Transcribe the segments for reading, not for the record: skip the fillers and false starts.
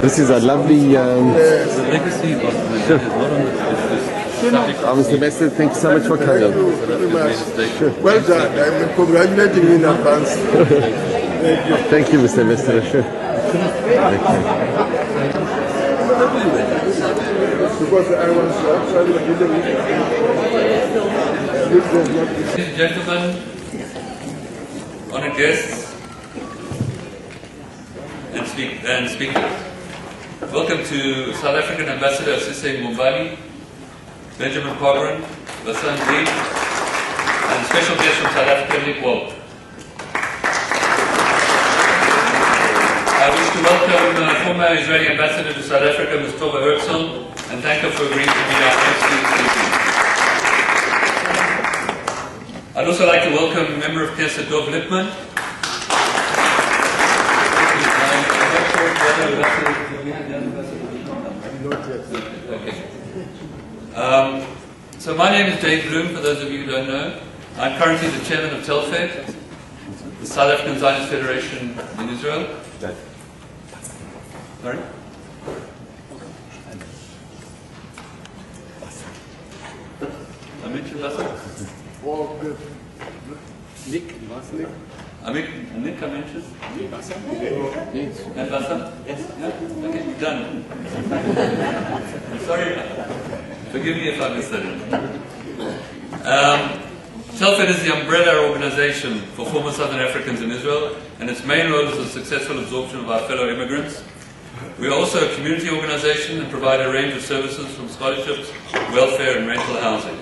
This is a lovely legacy of Mandela is not on the subject of Mr. Bester, thank you so much for coming. Well done. I'm congratulating you in advance. Thank you, Mr. Bester. Sure. Because I was actually Ladies and gentlemen, honored guests and speakers, welcome to South African Ambassador Sise Mumbani, Benjamin Pogren, Glassman, and special guest from South Africa, Nick Walt. I wish to welcome former Israeli Ambassador to South Africa, Ms. Tova Herzl, and thank her for agreeing to be our host this evening. I'd also like to welcome Member of Knesset Dov Lippman. So my name is Dave Bloom, for those of you who don't know. I'm currently the chairman of Telfed, the South African Zionist Federation in Israel. Sorry? I mentioned Basel? Nick. Nick, I mentioned? And Basel? Yes. Yeah? Okay, done. Sorry. Forgive me if I missed that. Telfed is the umbrella organization for former Southern Africans in Israel, and its main role is the successful absorption of our fellow immigrants. We are also a community organization and provide a range of services from scholarships, welfare, and rental housing.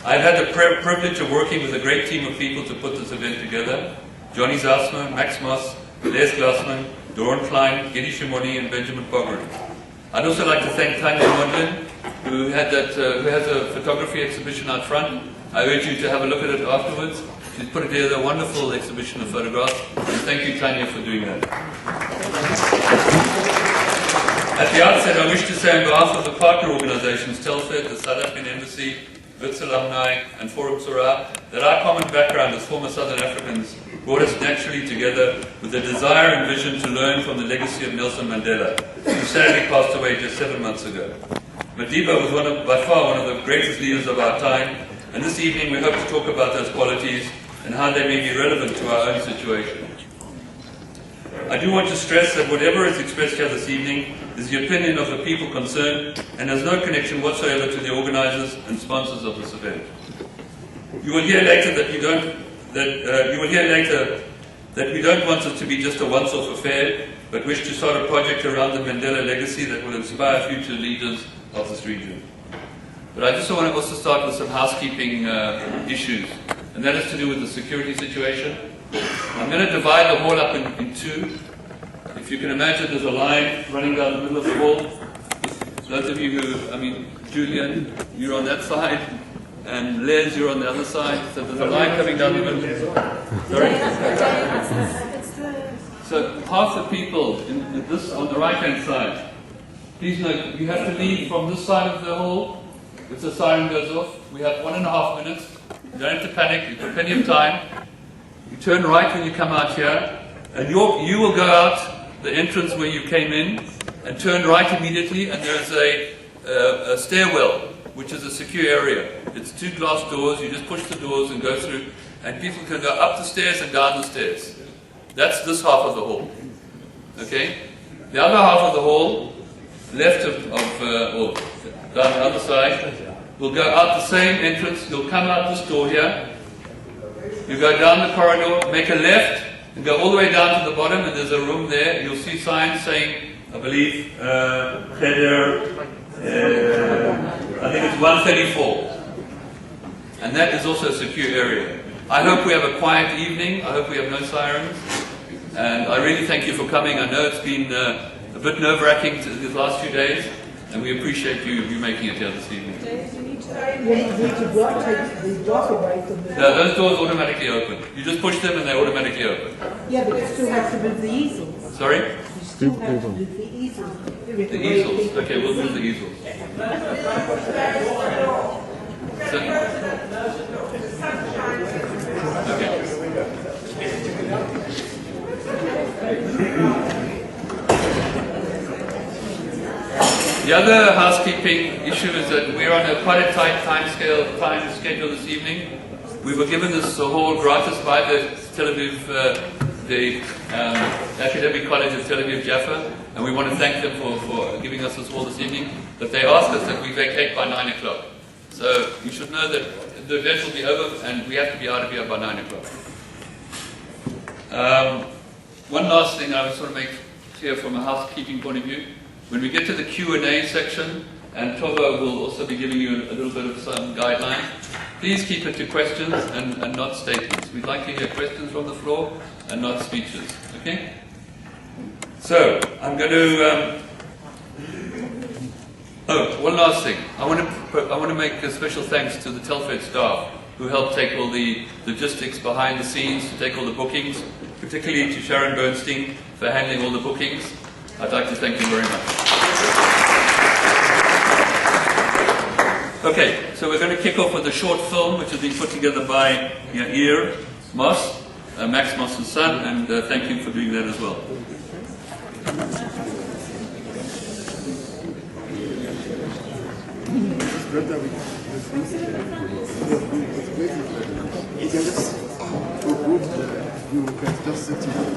I've had the privilege of working with a great team of people to put this event together: Johnny Zausman, Max Moss, Les Glassman, Doran Klein, Gidi Shimoni, and Benjamin Pogren. I'd also like to thank Tanya Mondlin, who has a photography exhibition out front. I urge you to have a look at it afterwards. She's put together a wonderful exhibition of photographs, and thank you, Tanya, for doing that. At the outset, I wish to say on behalf of the partner organizations, Telfed, the South African Embassy, Wits, Alumni, and Forum Surah, that our common background as former Southern Africans brought us naturally together with a desire and vision to learn from the legacy of Nelson Mandela, who sadly passed away just 7 months ago. Madiba was by far one of the greatest leaders of our time, and this evening we hope to talk about those qualities and how they may be relevant to our own situation. I do want to stress that whatever is expressed here this evening is the opinion of the people concerned and has no connection whatsoever to the organizers and sponsors of this event. You will hear later that we don't want it to be just a once-off affair, but wish to start a project around the Mandela legacy that will inspire future leaders of this region. But I just want to also start with some housekeeping issues, and that is to do with the security situation. I'm going to divide the hall up in two. If you can imagine, there's a line running down the middle of the hall. Those of you who, Julian, you're on that side, and Les, you're on the other side. So there's a line coming down the middle. Sorry? So half the people on the right-hand side, please note, you have to leave from this side of the hall if the siren goes off. We have 1.5 minutes. You don't have to panic. You've got plenty of time. You turn right when you come out here, and you will go out the entrance where you came in, and turn right immediately, and there's a stairwell, which is a secure area. It's 2 glass doors. You just push the doors and go through, and people can go up the stairs and down the stairs. That's this half of the hall. Okay? The other half of the hall, left or down the other side, will go out the same entrance. You'll come out this door here. You go down the corridor, make a left, and go all the way down to the bottom, and there's a room there. You'll see signs saying, I believe, Cheder, I think it's 134. And that is also a secure area. I hope we have a quiet evening. I hope we have no sirens. And I really thank you for coming. I know it's been a bit nerve-wracking these last few days, and we appreciate you making it here this evening. No, those doors automatically open. You just push them and they automatically open. Yeah, but you still have to move the easels. Sorry? You still have to move the easels. The easels. Okay, we'll move the easels. The other housekeeping issue is that we're on quite a tight time schedule this evening. We were given this hall gratis by the Tel Aviv, the Academic College of Tel Aviv Jaffa, and we want to thank them for giving us this hall this evening. But they asked us that we vacate by 9 o'clock. So you should know that the event will be over and we have to be out of here by 9 o'clock. One last thing I just want to make clear from a housekeeping point of view. When we get to the Q&A section, and Tova will also be giving you a little bit of some guidelines, please keep it to questions and not statements. We'd like to hear questions from the floor and not speeches. Okay? So, I'm going to... one last thing. I want to make a special thanks to the Telfed staff who helped take all the logistics behind the scenes, to take all the bookings, particularly to Sharon Bernstein for handling all the bookings. I'd like to thank you very much. Okay, so we're going to kick off with a short film which has been put together by Yair Moss, Max Moss's son, and thank him for doing that as well.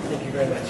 Thank you very much.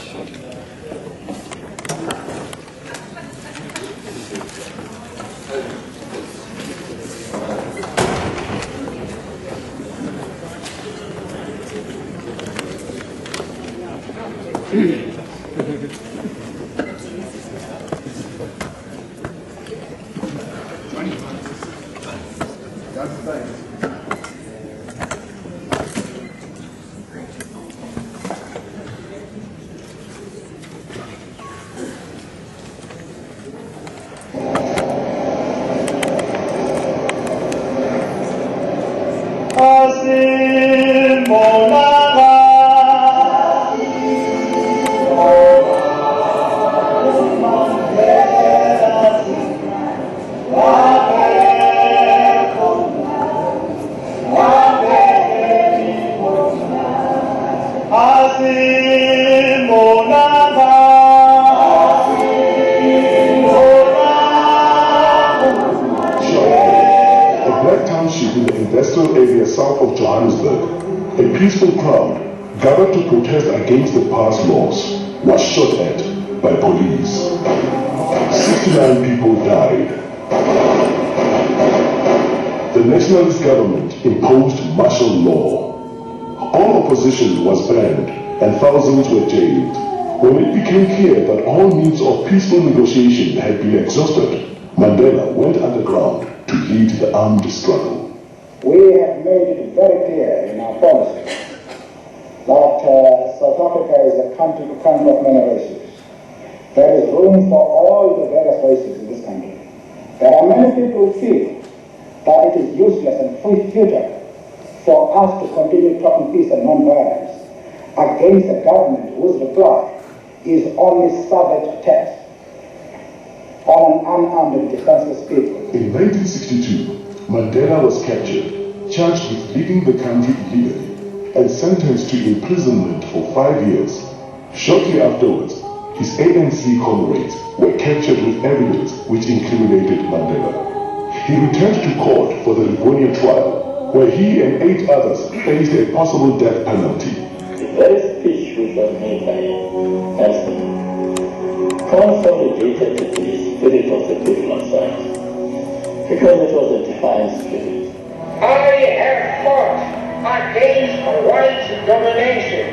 Against the past laws was shot at by police. 69 people died. The nationalist government imposed martial law. All opposition was banned and thousands were jailed. When it became clear that all means of peaceful negotiation had been exhausted, Mandela went underground to lead the armed struggle. We have made it very clear in our policy that South Africa is a country of many races. There is room for all the various races in this country. There are many people who feel that it is useless and futile for us to continue talking peace and non-violence against a government whose reply is only savage attacks on an unarmed and defenseless people. In 1962, Mandela was captured, charged with leaving the country illegally, and sentenced to imprisonment for 5 years. Shortly afterwards, his ANC comrades were captured with evidence which incriminated Mandela. He returned to court for the Livonia trial, where he and 8 others faced a possible death penalty. The very speech which was made by Nelson consolidated the spirit of the people on side, because it was a defiant spirit. I have fought against white domination,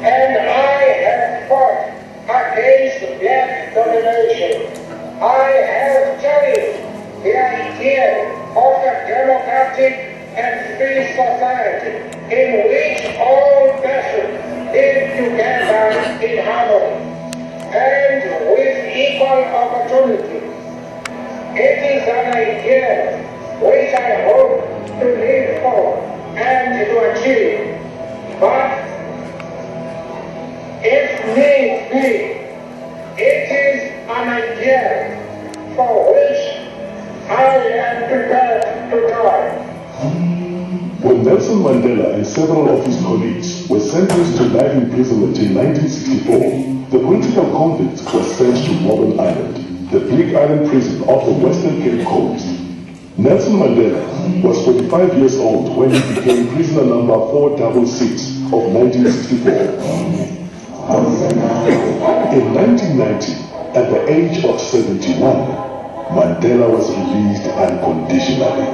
and I have fought against black domination. I have cherished the idea of a democratic and free society in which all nations live together in harmony and with equal opportunity. It is an idea which I hope to live for and to achieve, but if need be, it is an idea for which I am prepared to die. When Nelson Mandela and several of his colleagues were sentenced to life imprisonment in 1964, the political convicts were sent to Robben Island. the Big Island prison off the Western Cape Coast. Nelson Mandela was 45 years old when he became prisoner number 466 of 1964. In 1990, at the age of 71, Mandela was released unconditionally.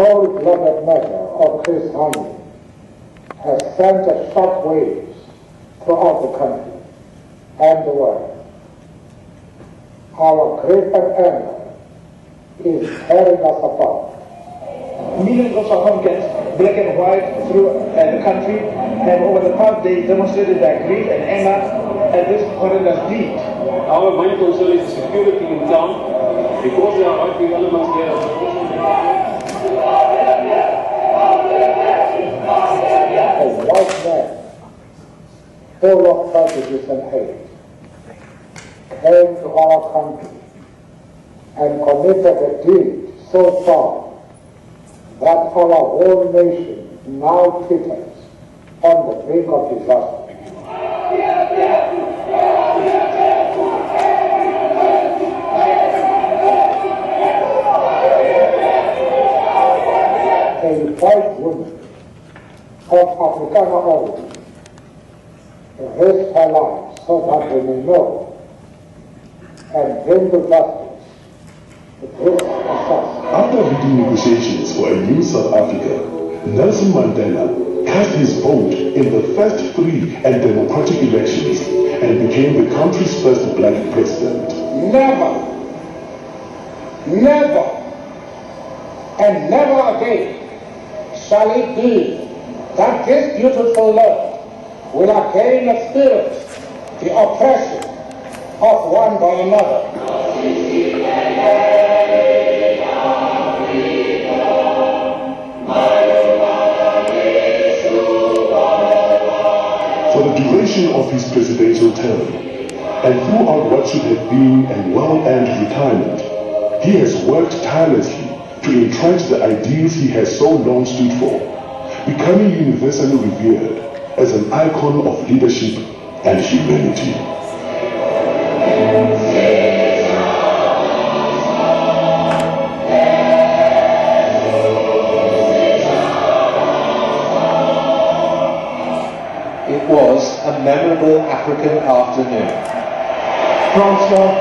cold-blooded murder of Chris Hani has sent a shock waves throughout the country and the world. Our greater anger is tearing us apart. Millions of South Africans, black and white, through the country, have over the past days demonstrated their grief and anger at this horrendous deed. Our main concern is the security in town, because there are right elements there. A white man, full of prejudice and hate, came to our country and committed a deed so foul that our whole nation now teeters on the brink of disaster. A white woman of Afrikaner origin risked her life so that we may know and bring to justice this assassin. After leading negotiations for a new South Africa, Nelson Mandela cast his vote in the first free and democratic elections and became the country's first black president. Never, and never again shall it be that this beautiful land will again experience the oppression of one by another. For the duration of his presidential term, and throughout what should have been a well-earned retirement, he has worked tirelessly to entrench the ideals he has so long stood for, becoming universally revered as an icon of leadership and humanity. It was a memorable African afternoon. Francois,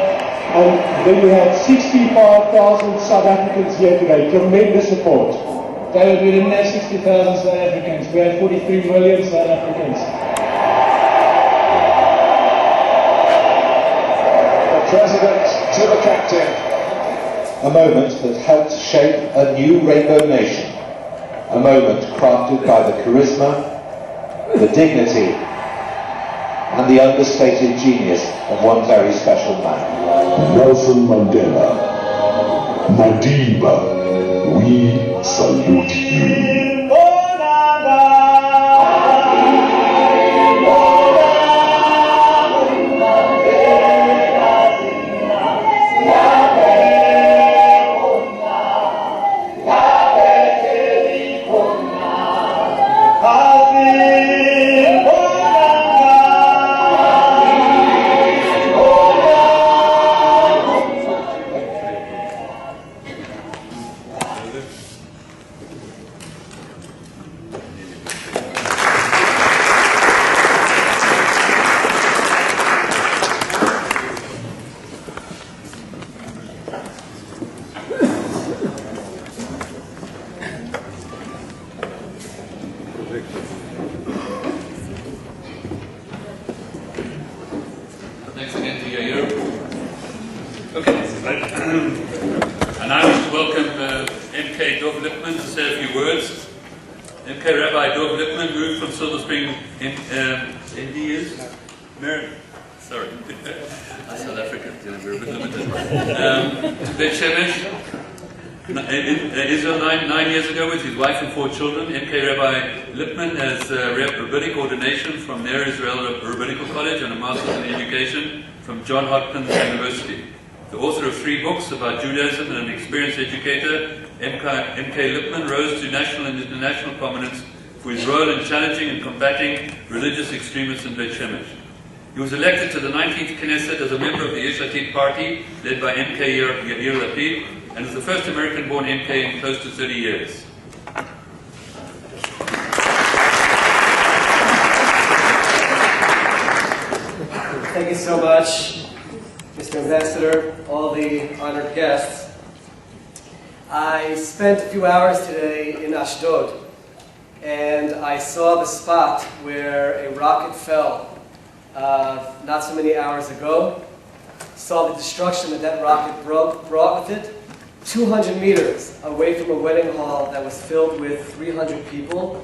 and then we had 65,000 South Africans here today. Tremendous support. David, we didn't have 60,000 South Africans. We had 43 million South Africans. The President to the Captain. A moment that helped shape a new rainbow nation. A moment crafted by the charisma, the dignity, and the understated genius of one very special man. Nelson Mandela, Madiba, we salute you. Thanks again to you. Okay. And I wish to welcome MK Dov Lipman to say a few words. MK Rabbi Dov Lipman moved from Silver Spring in years. Sorry, South Africa, we're a bit limited. To Bet Shemesh, Israel 9 years ago with his wife and 4 children. MK Rabbi Lipman has rabbinic ordination from Ner Israel Rabbinical College and a Master's in Education from Johns Hopkins University. The author of 3 books about Judaism and an experienced educator, MK Lipman rose to national and international prominence for his role in challenging and combating religious extremists in Bet Shemesh. He was elected to the 19th Knesset as a member of the Yesh Atid party, led by MK Yair Lapid, and is the first American-born MK in close to 30 years. Thank you so much, Mr. Ambassador, all the honored guests. I spent a few hours today in Ashdod, and I saw the spot where a rocket fell not so many hours ago. Saw the destruction that rocket brought with it. 200 meters away from a wedding hall that was filled with 300 people,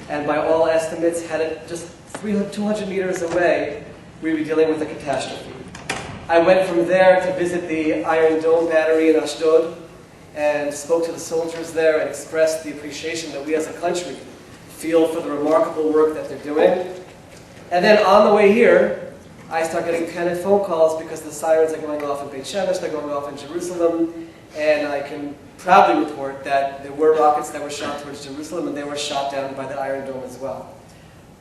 and by all estimates, had it just 200 meters away, we'd be dealing with a catastrophe. I went from there to visit the Iron Dome battery in Ashdod and spoke to the soldiers there and expressed the appreciation that we as a country feel for the remarkable work that they're doing. And then on the way here, I start getting panicked phone calls because the sirens are going off in Beit Shemesh, they're going off in Jerusalem, and I can proudly report that there were rockets that were shot towards Jerusalem and they were shot down by the Iron Dome as well.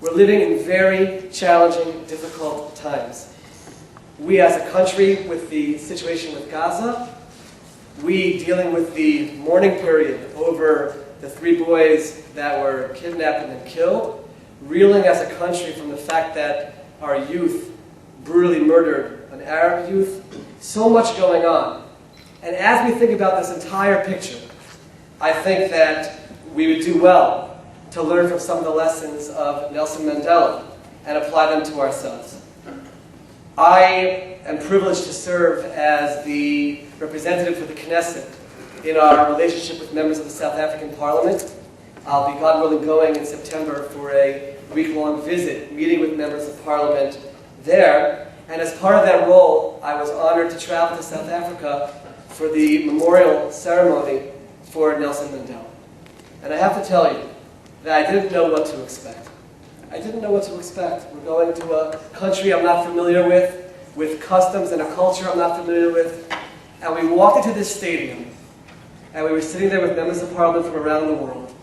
We're living in very challenging, difficult times. We as a country, with the situation with Gaza, we dealing with the mourning period over the 3 boys that were kidnapped and then killed, reeling as a country from the fact that our youth brutally murdered an Arab youth, so much going on. And as we think about this entire picture, I think that we would do well to learn from some of the lessons of Nelson Mandela and apply them to ourselves. I am privileged to serve as the representative for the Knesset in our relationship with members of the South African Parliament. I'll be, God willing, going in September for a week-long visit, meeting with members of Parliament there. And as part of that role, I was honored to travel to South Africa for the memorial ceremony for Nelson Mandela. And I have to tell you that I didn't know what to expect. I didn't know what to expect. We're going to a country I'm not familiar with customs and a culture I'm not familiar with. And we walked into this stadium, and we were sitting there with members of Parliament from around the world.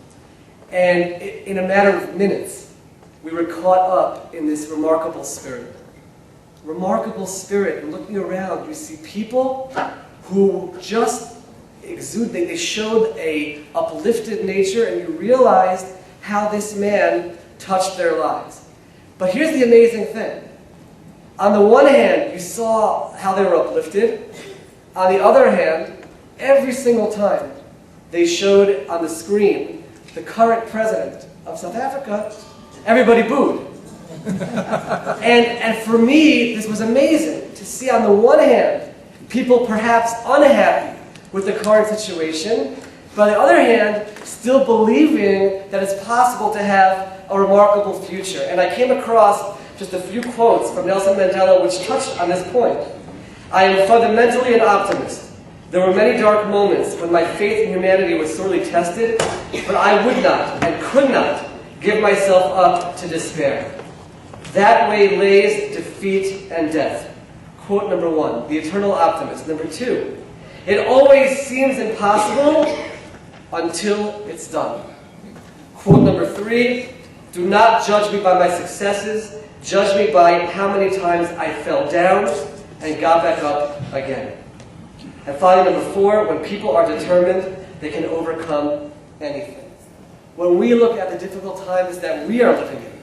And in a matter of minutes, we were caught up in this remarkable spirit. Remarkable spirit. And looking around, you see people who just exude, they showed a uplifted nature, and you realized how this man touched their lives. But here's the amazing thing. On the one hand, you saw how they were uplifted. On the other hand, every single time they showed on the screen the current president of South Africa, everybody booed. and for me, this was amazing to see on the one hand, people perhaps unhappy with the current situation, but on the other hand, still believing that it's possible to have a remarkable future. And I came across just a few quotes from Nelson Mandela which touched on this point. I am fundamentally an optimist. There were many dark moments when my faith in humanity was sorely tested, but I would not and could not give myself up to despair. That way lays defeat and death. Quote number 1, the eternal optimist. Number 2, it always seems impossible until it's done. Quote number 3, do not judge me by my successes, judge me by how many times I fell down and got back up again. And finally, number 4, when people are determined, they can overcome anything. When we look at the difficult times that we are living in,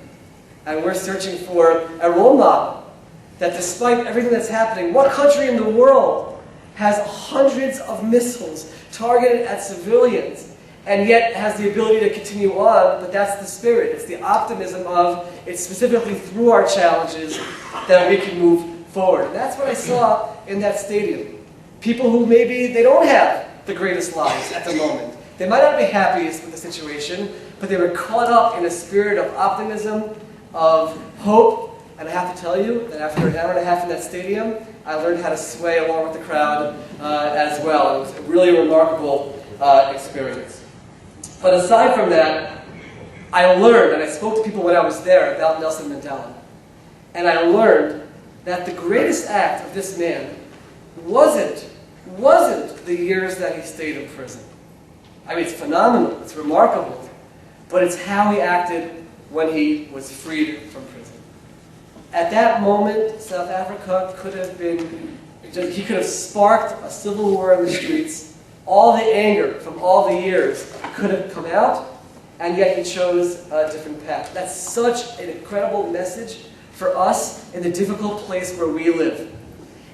and we're searching for a role model, that despite everything that's happening, what country in the world has hundreds of missiles targeted at civilians, and yet has the ability to continue on? But that's the spirit. It's the optimism of, it's specifically through our challenges that we can move forward. And that's what I saw in that stadium. People who maybe they don't have the greatest lives at the moment. They might not be happiest with the situation, but they were caught up in a spirit of optimism, of hope. And I have to tell you that after an hour and a half in that stadium, I learned how to sway along with the crowd as well. It was a really remarkable experience. But aside from that, I learned, and I spoke to people when I was there about Nelson Mandela. And I learned that the greatest act of this man wasn't the years that he stayed in prison. I mean, it's phenomenal, it's remarkable, but it's how he acted when he was freed from prison. At that moment, South Africa could have been, he could have sparked a civil war in the streets. All the anger from all the years could have come out, and yet he chose a different path. That's such an incredible message for us in the difficult place where we live.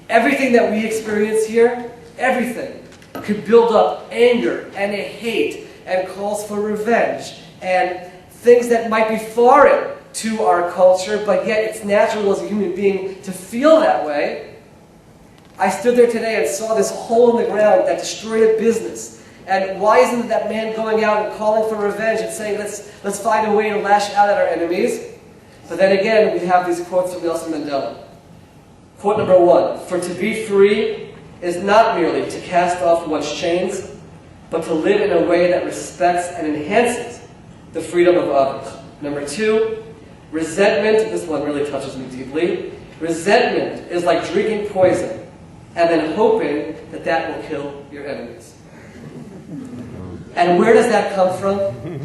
Everything that we experience here, everything, could build up anger and a hate and calls for revenge and things that might be foreign to our culture, but yet it's natural as a human being to feel that way. I stood there today and saw this hole in the ground that destroyed a business. And why isn't that man going out and calling for revenge and saying, let's find a way to lash out at our enemies? But then again, we have these quotes from Nelson Mandela. Quote number 1, "For to be free is not merely to cast off one's chains, but to live in a way that respects and enhances the freedom of others." Number 2, resentment, this one really touches me deeply. Resentment is like drinking poison and then hoping that that will kill your enemies. And where does that come from?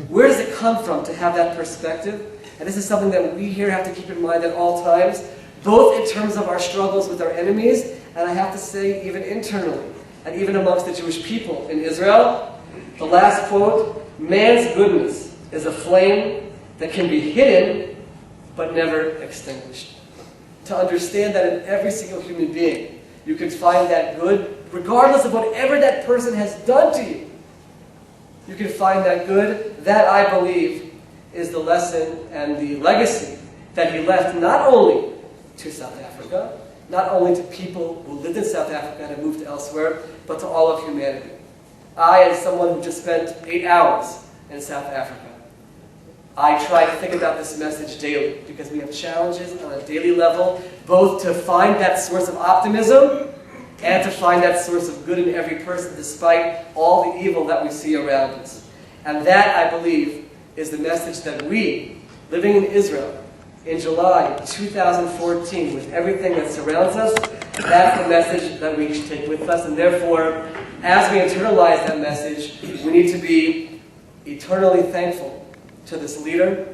Where does it come from to have that perspective? And this is something that we here have to keep in mind at all times, both in terms of our struggles with our enemies, and I have to say even internally, and even amongst the Jewish people in Israel. The last quote, "Man's goodness is a flame that can be hidden but never extinguished." To understand that in every single human being, you can find that good, regardless of whatever that person has done to you. You can find that good. That, I believe, is the lesson and the legacy that he left not only to South Africa, not only to people who lived in South Africa and moved elsewhere, but to all of humanity. I, as someone who just spent 8 hours in South Africa, I try to think about this message daily because we have challenges on a daily level, both to find that source of optimism and to find that source of good in every person despite all the evil that we see around us. And that, I believe, is the message that we, living in Israel, in July 2014, with everything that surrounds us, that's the message that we should take with us. And therefore, as we internalize that message, we need to be eternally thankful to this leader,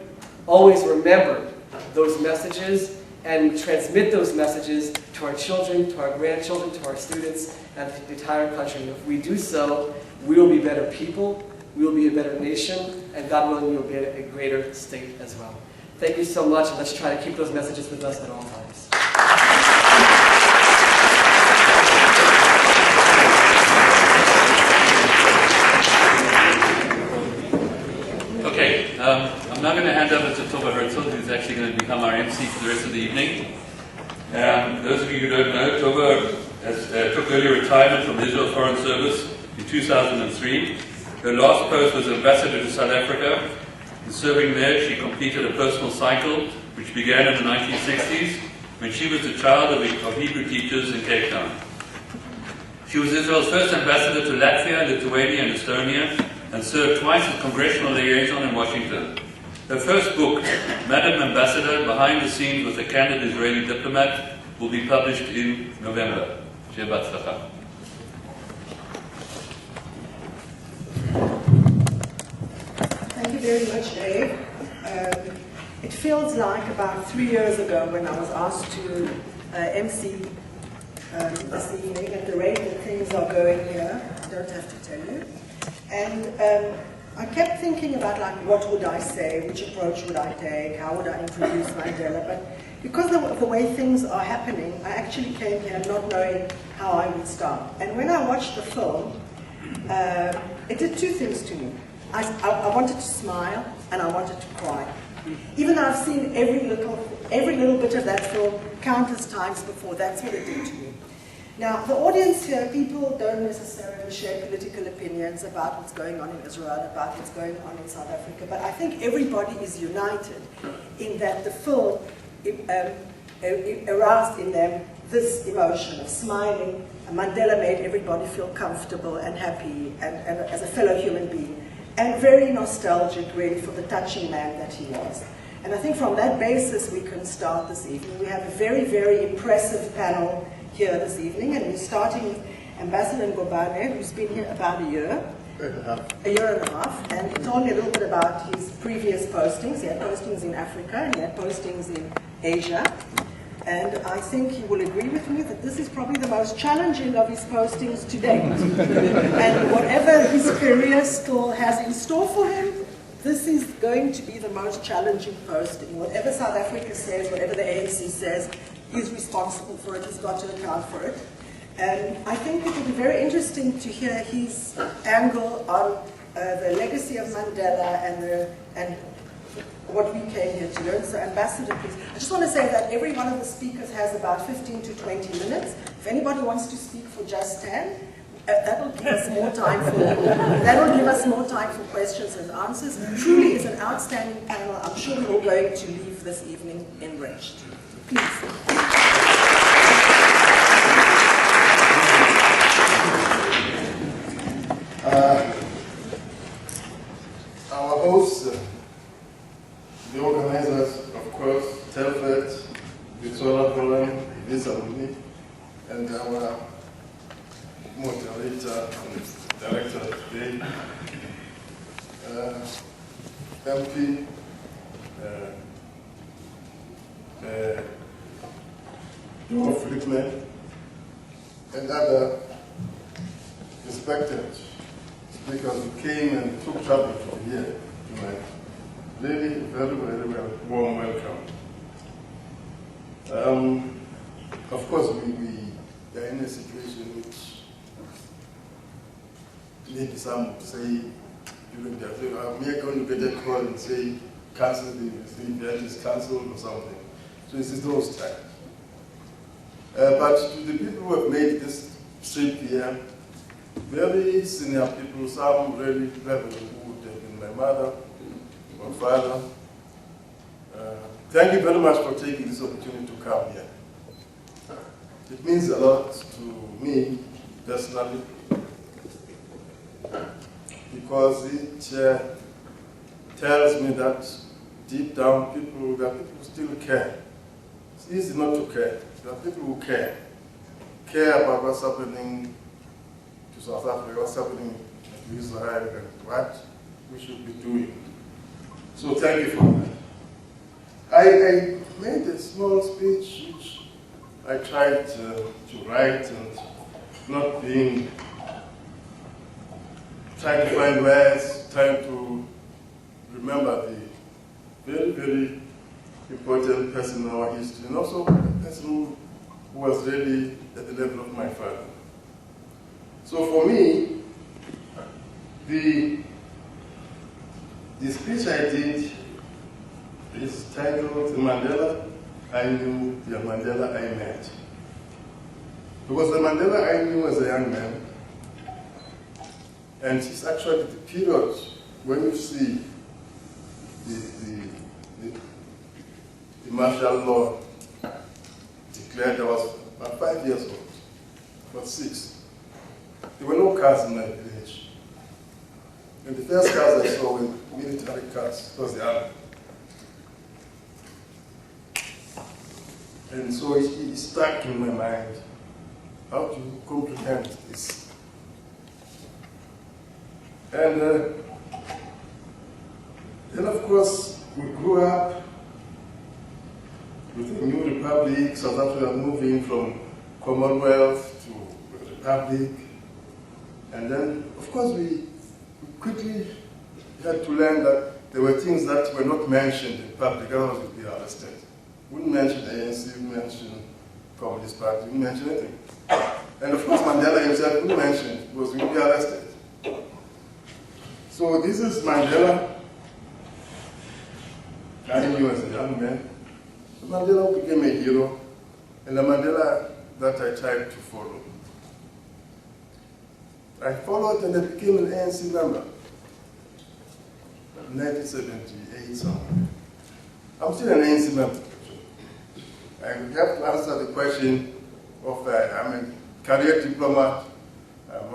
always remember those messages, and transmit those messages to our children, to our grandchildren, to our students, and to the entire country. And if we do so, we will be better people, we will be a better nation, and God willing, we will be a greater state as well. Thank you so much, and let's try to keep those messages with us at all times. Okay, I'm now going to hand over to Tova Herzl, who's actually going to become our MC for the rest of the evening. Those of you who don't know, Tova took early retirement from the Israel Foreign Service in 2003. Her last post was ambassador to South Africa. In serving there, she completed a personal cycle, which began in the 1960s, when she was the child of Hebrew teachers in Cape Town. She was Israel's first ambassador to Latvia, Lithuania, and Estonia, and served twice as congressional liaison in Washington. Her first book, Madam Ambassador, Behind the Scenes with a Candid Israeli Diplomat, will be published in November. Shea Batzlacha. Thank you very much, Dave. It feels like about 3 years ago when I was asked to MC this evening at the rate that things are going here. I don't have to tell you. And I kept thinking about, like, what would I say, which approach would I take, how would I introduce Mandela, but because of the way things are happening, I actually came here not knowing how I would start. And when I watched the film, it did two things to me. I wanted to smile and I wanted to cry. Even though I've seen every little bit of that film countless times before, that's what it did to me. Now, the audience here, people don't necessarily share political opinions about what's going on in Israel, about what's going on in South Africa, but I think everybody is united in that the film aroused in them this emotion of smiling. Mandela made everybody feel comfortable and happy and as a fellow human being, and very nostalgic really for the touching man that he was. And I think from that basis we can start this evening. We have a very, very impressive panel here this evening, and we're starting with Ambassador Ngobane, who's been here about a year and a half, and he told me a little bit about his previous postings. He had postings in Africa and he had postings in Asia. And I think he will agree with me that this is probably the most challenging of his postings to date. And whatever his career still has in store for him, this is going to be the most challenging posting. Whatever South Africa says, whatever the ANC says, he's responsible for it, he's got to account for it. And I think it will be very interesting to hear his angle on the legacy of Mandela and what we came here to learn. So Ambassador, please. I just want to say that every one of the speakers has about 15 to 20 minutes. If anybody wants to speak for just 10, that will give us more time for questions and answers. Truly is an outstanding panel. I'm sure we're all going to leave this evening enriched. Please. Our hosts, the organizers, of course, Telfed, Wits, Alumni, and our moderator and director today, MP, Glassman, and other respected speakers who came and took trouble to be here tonight. Really, very, very warm welcome. Of course, we are in a situation which maybe some would say during their day, we are going to get a call and say, cancel the event is cancelled or something. So this is those times. But to the people who have made this trip here, very senior people, some really reverend who would have been my mother, my father. Thank you very much for taking this opportunity to come here. It means a lot to me personally because it tells me that deep down there are people who still care. It's easy not to care. There are people who care about what's happening to South Africa, what's happening to Israel, and what we should be doing. So thank you for that. I made a small speech which I tried to write and not being, trying to find words, trying to remember the very, very important person in our history, and also a person who was really at the level of my father. So for me, the speech I did is titled "The Mandela I Knew, the Mandela I Met." Because the Mandela I knew as a young man, and it's actually the period when you see the martial law declared. I was about 5 years old, about 6. There were no cars in my village. And the first cars I saw were military cars. It was the army. And so it stuck in my mind. How to comprehend this? And then, of course, we grew up with a new republic, South Africa moving from Commonwealth to Republic. And then, of course, we quickly had to learn that there were things that were not mentioned in public, otherwise we'd be arrested. We wouldn't mention ANC, we wouldn't mention Communist Party, we wouldn't mention anything. And of course, Mandela himself wouldn't mention it because we would be arrested. So this is Mandela. I knew as a young man. Mandela became a hero, and the Mandela that I tried to follow. I followed and I became an ANC member. 1978 somewhere. I'm still an ANC member. I have to answer the question of I'm a career diplomat. I'm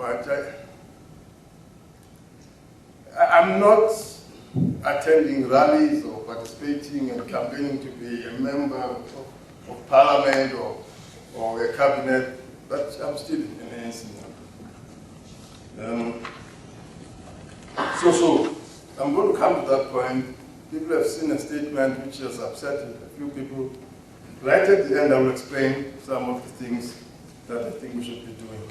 not attending rallies or participating and campaigning to be a member of parliament or a cabinet, but I'm still an ANC member. So I'm going to come to that point. People have seen a statement which has upset a few people. Right at the end, I will explain some of the things that I think we should be doing.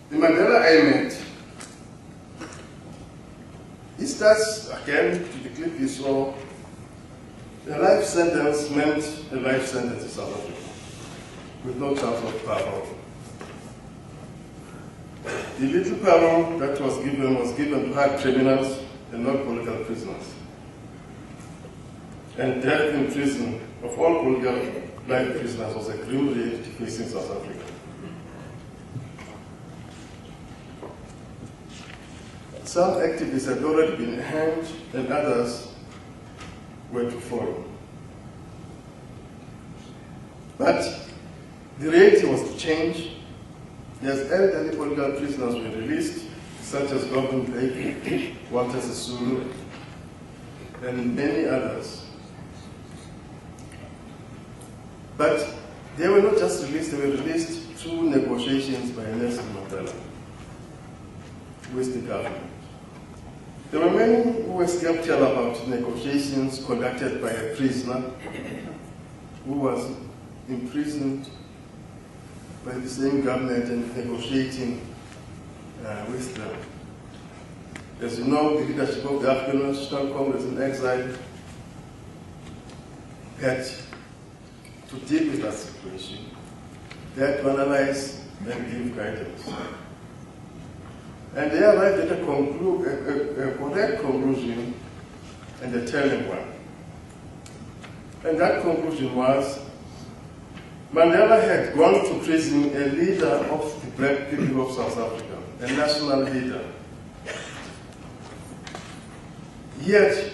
The Mandela Amendment. It starts again to the clip you saw. A life sentence meant a life sentence in South Africa, with no chance of parole. The little parole that was given to hard criminals and not political prisoners. And death in prison of all political life prisoners was a grim reality facing South Africa. Some activists had already been hanged and others were to follow. But the reality was to change as elderly political prisoners were released, such as Gordon Blake, Walter Sisulu, and many others. But they were not just released, they were released through negotiations by Nelson Mandela with the government. There were many who were skeptical about negotiations conducted by a prisoner who was imprisoned by the same government and negotiating with them. As you know, the leadership of the African National Congress in exile had to deal with that situation. They had to analyze and give guidance. And they arrived at a correct conclusion and a telling one. And that conclusion was Mandela had gone to prison a leader of the black people of South Africa, a national leader. He had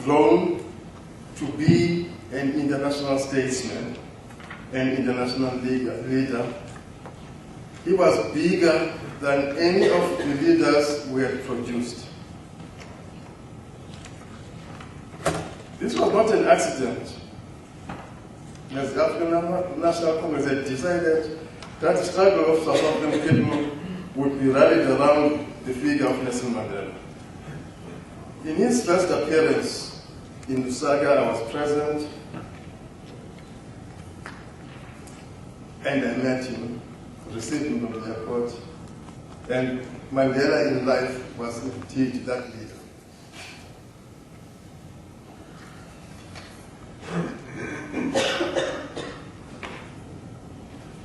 grown to be an international statesman, an international leader. He was bigger than any of the leaders we had produced. This was not an accident. As the African National Congress had decided that the struggle of South African people would be rallied around the figure of Nelson Mandela. In his first appearance in Lusaka, I was present, and I met him, received him from the airport, and Mandela in life was indeed that leader.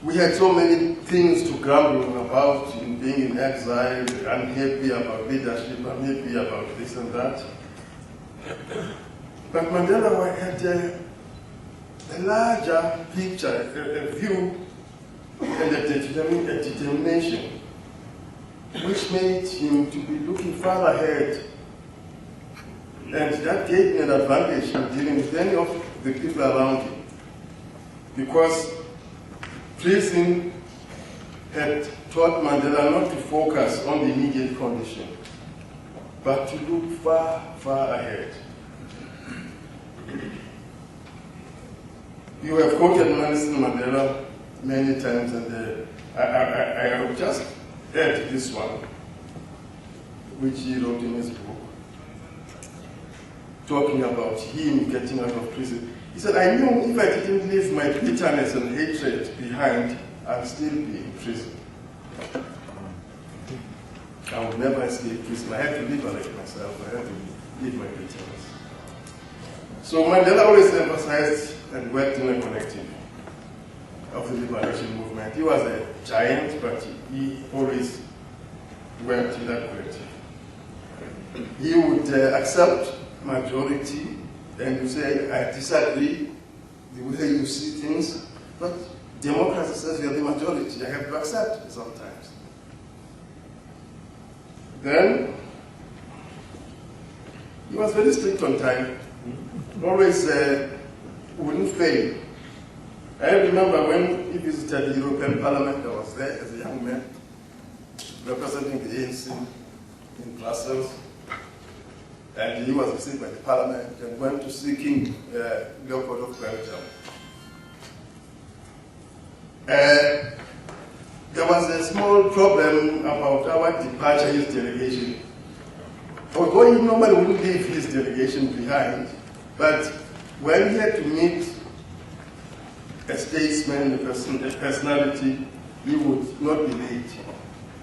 We had so many things to grumble about in being in exile, unhappy about leadership, unhappy about this and that. But Mandela had a larger picture, a view, and a determination, which made him to be looking far ahead. And that gave me an advantage in dealing with any of the people around him. Because prison had taught Mandela not to focus on the immediate condition, but to look far, far ahead. You have quoted Nelson Mandela many times, and I will just add this one, which he wrote in his book, talking about him getting out of prison. He said, I knew if I didn't leave my bitterness and hatred behind, I'd still be in prison. I would never escape prison. I had to liberate myself. I had to leave my bitterness. So Mandela always emphasized and worked in a collective of the liberation movement. He was a giant, but he always worked in that collective. He would accept majority and you say, I disagree the way you see things, but democracy says you're the majority. I have to accept it sometimes. Then, he was very strict on time. Always wouldn't fail. I remember when he visited the European Parliament, I was there as a young man, representing the ANC in Brussels. And he was received by the Parliament and went to see King Leopold of Belgium. There was a small problem about our departure, his delegation. Although he normally wouldn't leave his delegation behind, but when he had to meet a statesman, a personality, he would not be late.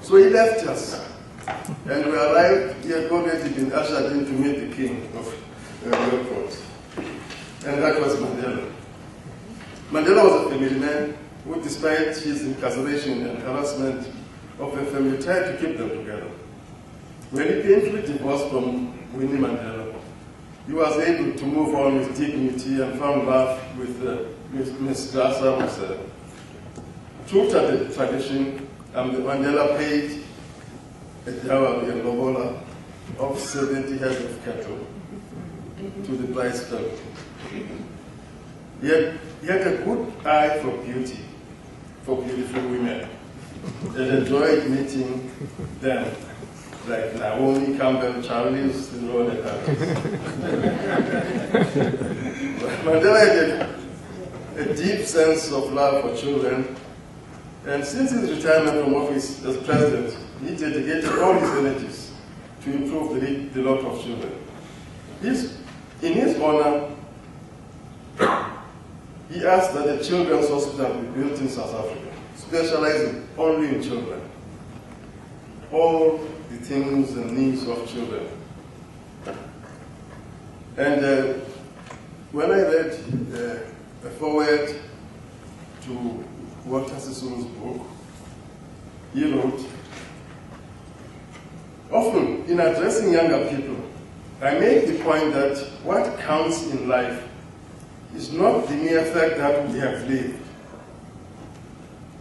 So he left us. And we arrived, he had already been ushered in to meet the king of Leopold. And that was Mandela. Mandela was a family man who, despite his incarceration and harassment of the family, tried to keep them together. When he painfully divorced from Winnie Mandela, he was able to move on with dignity and found love with Miss Glassman. True to the tradition, Mandela paid a dowry in Lobola of 70 head of cattle to the prize club. He had a good eye for beauty, for beautiful women, and enjoyed meeting them, like Naomi Campbell, Charlize Theron, and others. Mandela had a deep sense of love for children, and since his retirement from office as president, he dedicated all his energies to improve the lot of children. In his honor, he asked that the Children's Hospital be built in South Africa, specializing only in children. All the things and needs of children. And when I read a foreword to Walter Sisulu's book, he wrote, "Often, in addressing younger people, I make the point that what counts in life is not the mere fact that we have lived.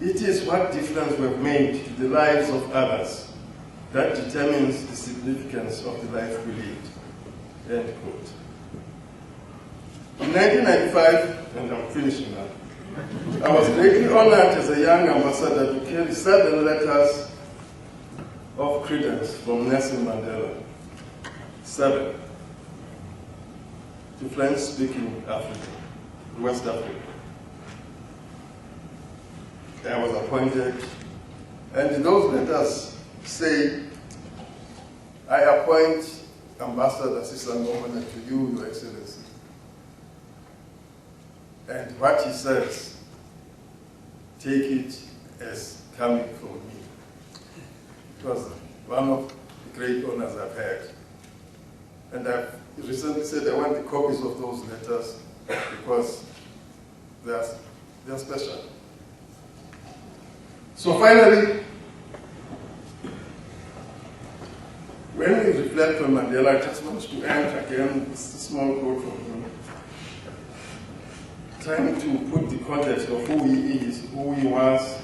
It is what difference we have made to the lives of others that determines the significance of the life we lived." End quote. In 1995, and I'm finishing now, I was greatly honored as a young ambassador to carry 7 letters of credence from Nelson Mandela. 7. To French-speaking Africa, West Africa. I was appointed, and those letters say, "I appoint Ambassador Sisangomana to you, Your Excellency." And what he says, take it as coming from me. It was one of the great honors I've had. And I've recently said I want the copies of those letters because they're special. So finally, when we reflect on Mandela, I just want to end again with a small quote from him, trying to put the context of who he is, who he was.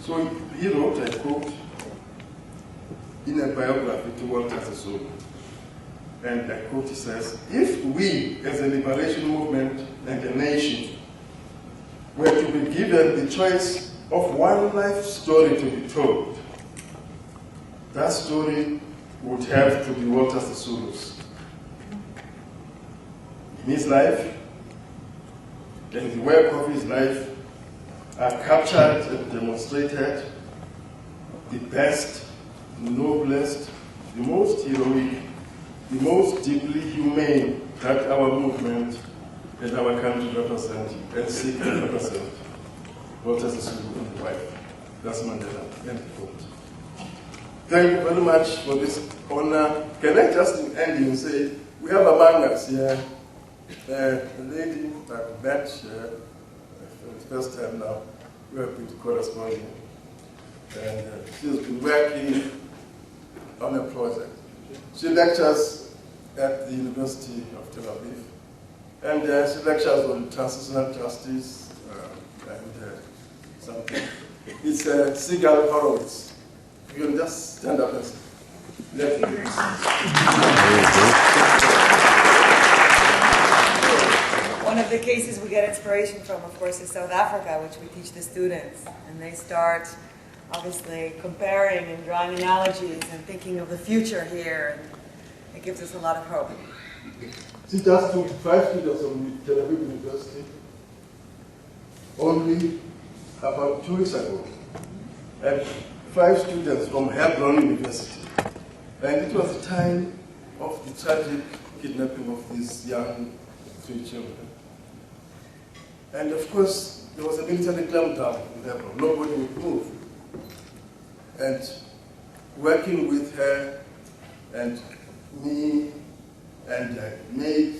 So he wrote, I quote, in a biography to Walter Sisulu, and I quote, he says, "If we, as a liberation movement and a nation, were to be given the choice of one life story to be told, that story would have to be Walter Sisulu's. In his life, and the work of his life, are captured and demonstrated the best, the noblest, the most heroic, the most deeply humane that our movement and our country represent and seek to represent. Walter Sisulu and the wife. That's Mandela. End quote. Thank you very much for this honor. Can I just end and say, we have among us here a lady I've met for the first time now. We have been corresponding. And she's been working on a project. She lectures at the University of Tel Aviv. And she lectures on transitional justice and something. It's Sigal Horowitz. You can just stand up and say, let me. One of the cases we get inspiration from, of course, is South Africa, which we teach the students. And they start, obviously, comparing and drawing analogies and thinking of the future here. And it gives us a lot of hope. See, just took 5 students from Telfed University only about 2 weeks ago, and 5 students from Hebron University. And it was the time of the tragic kidnapping of these young 3 children. And of course, there was a military clampdown in Hebron. Nobody would move. And working with her and me and made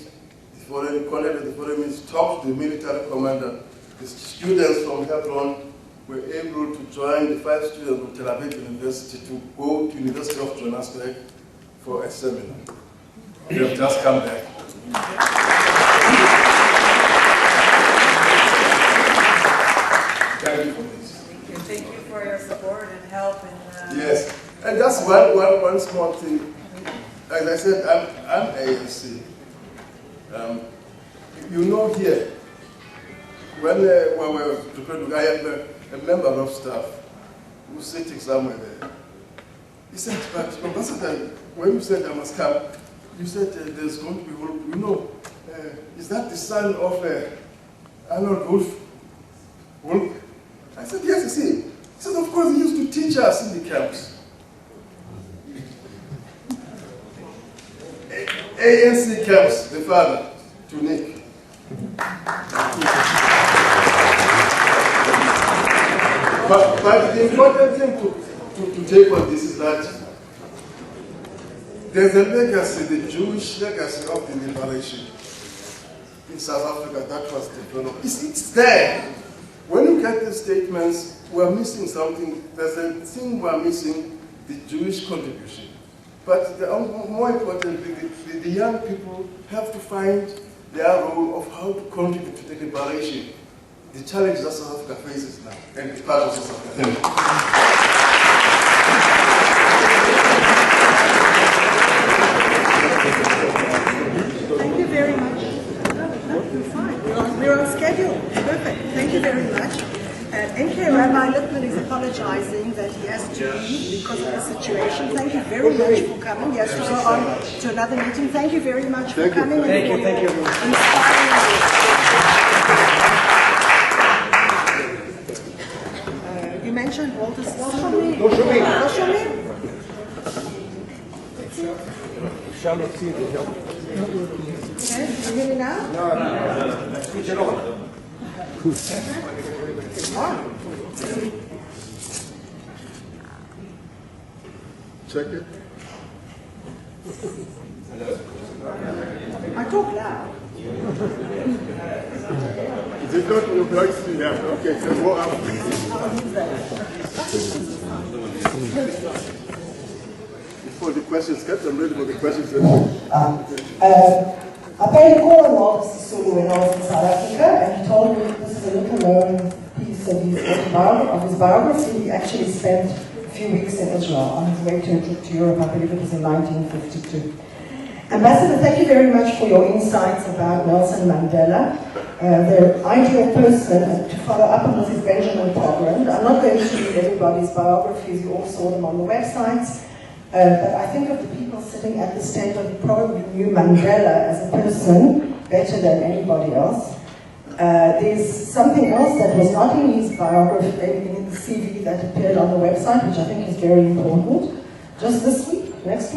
the foreign colleague, the foreign minister, talked to the military commander. The students from Hebron were able to join the 5 students from Telfed University to go to University of Johannesburg for a seminar. They have just come back. Thank you for this. Thank you for your support and help. Yes, and that's one small thing. As I said, I'm ANC. You know here, when we were prepared, I am a member of staff who's sitting somewhere there. He said, but Ambassador, when you said I must come, you said there's going to be Wolf. You know, is that the son of Arnold Wolf? I said, yes, it's him. He said, of course, he used to teach us in the camps. ANC camps, the father, to Nick. But the important thing to take on this is that there's a legacy, the Jewish legacy of the liberation in South Africa that was developed. It's there. When you get the statements, we're missing something. There's a thing we're missing, the Jewish contribution. But more importantly, the young people have to find their role of how to contribute to the liberation. The challenge that South Africa faces now, and it's part of South Africa. Thank you very much. No, you're fine. We're on schedule. Perfect. Thank you very much. NK Rabbi Lippman is apologizing that he has to leave because of the situation. Thank you very much for coming. He has to go on to another meeting. Thank you very much for coming. Thank you, everyone. You mentioned Walter Shomir. Shomir? Okay, you hear me now? No. Switch it on. Check it. I talk loud. Is it not your voice? Yeah, okay, so go up. Before the questions get them ready for the questions. I paid a call on Walter Sisulu when I was in South Africa, and he told me this is a little known piece of his biography. He actually spent a few weeks in Israel on his way to a trip to Europe. I believe it was in 1952. Ambassador, thank you very much for your insights about Nelson Mandela. The ideal person to follow up on this is Benjamin Pogrund. I'm not going to read everybody's biographies, you all saw them on the websites. But I think of the people sitting at this table who probably knew Mandela as a person better than anybody else. There's something else that was not in his biography, in the CV that appeared on the website, which I think is very important. Just this week, next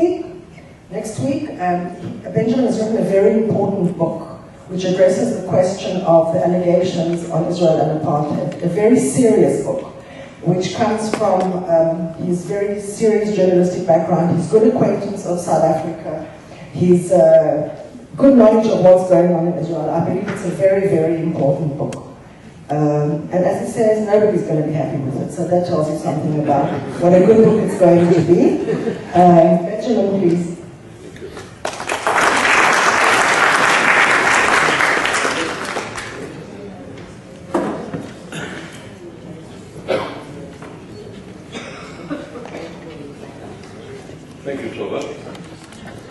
week, Benjamin has written a very important book which addresses the question of the allegations on Israel and apartheid. A very serious book, which comes from his very serious journalistic background, his good acquaintance of South Africa, his good knowledge of what's going on in Israel. I believe it's a very, very important book. And as it says, nobody's going to be happy with it, so that tells you something about what a good book it's going to be. Benjamin, please. Thank you, Silva.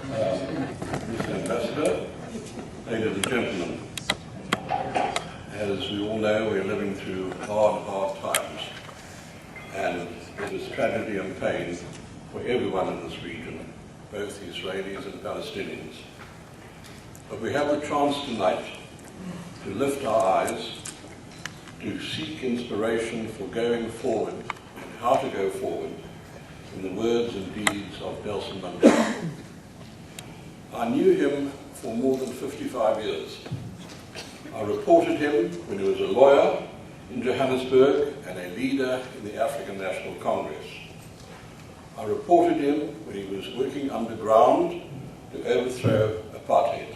Mr. Ambassador, ladies and gentlemen, as we all know, we're living through hard times, and it is tragedy and pain for everyone in this region, both Israelis and Palestinians. But we have the chance tonight to lift our eyes, to seek inspiration for going forward and how to go forward in the words and deeds of Nelson Mandela. I knew him for more than 55 years. I reported him when he was a lawyer in Johannesburg and a leader in the African National Congress. I reported him when he was working underground to overthrow apartheid.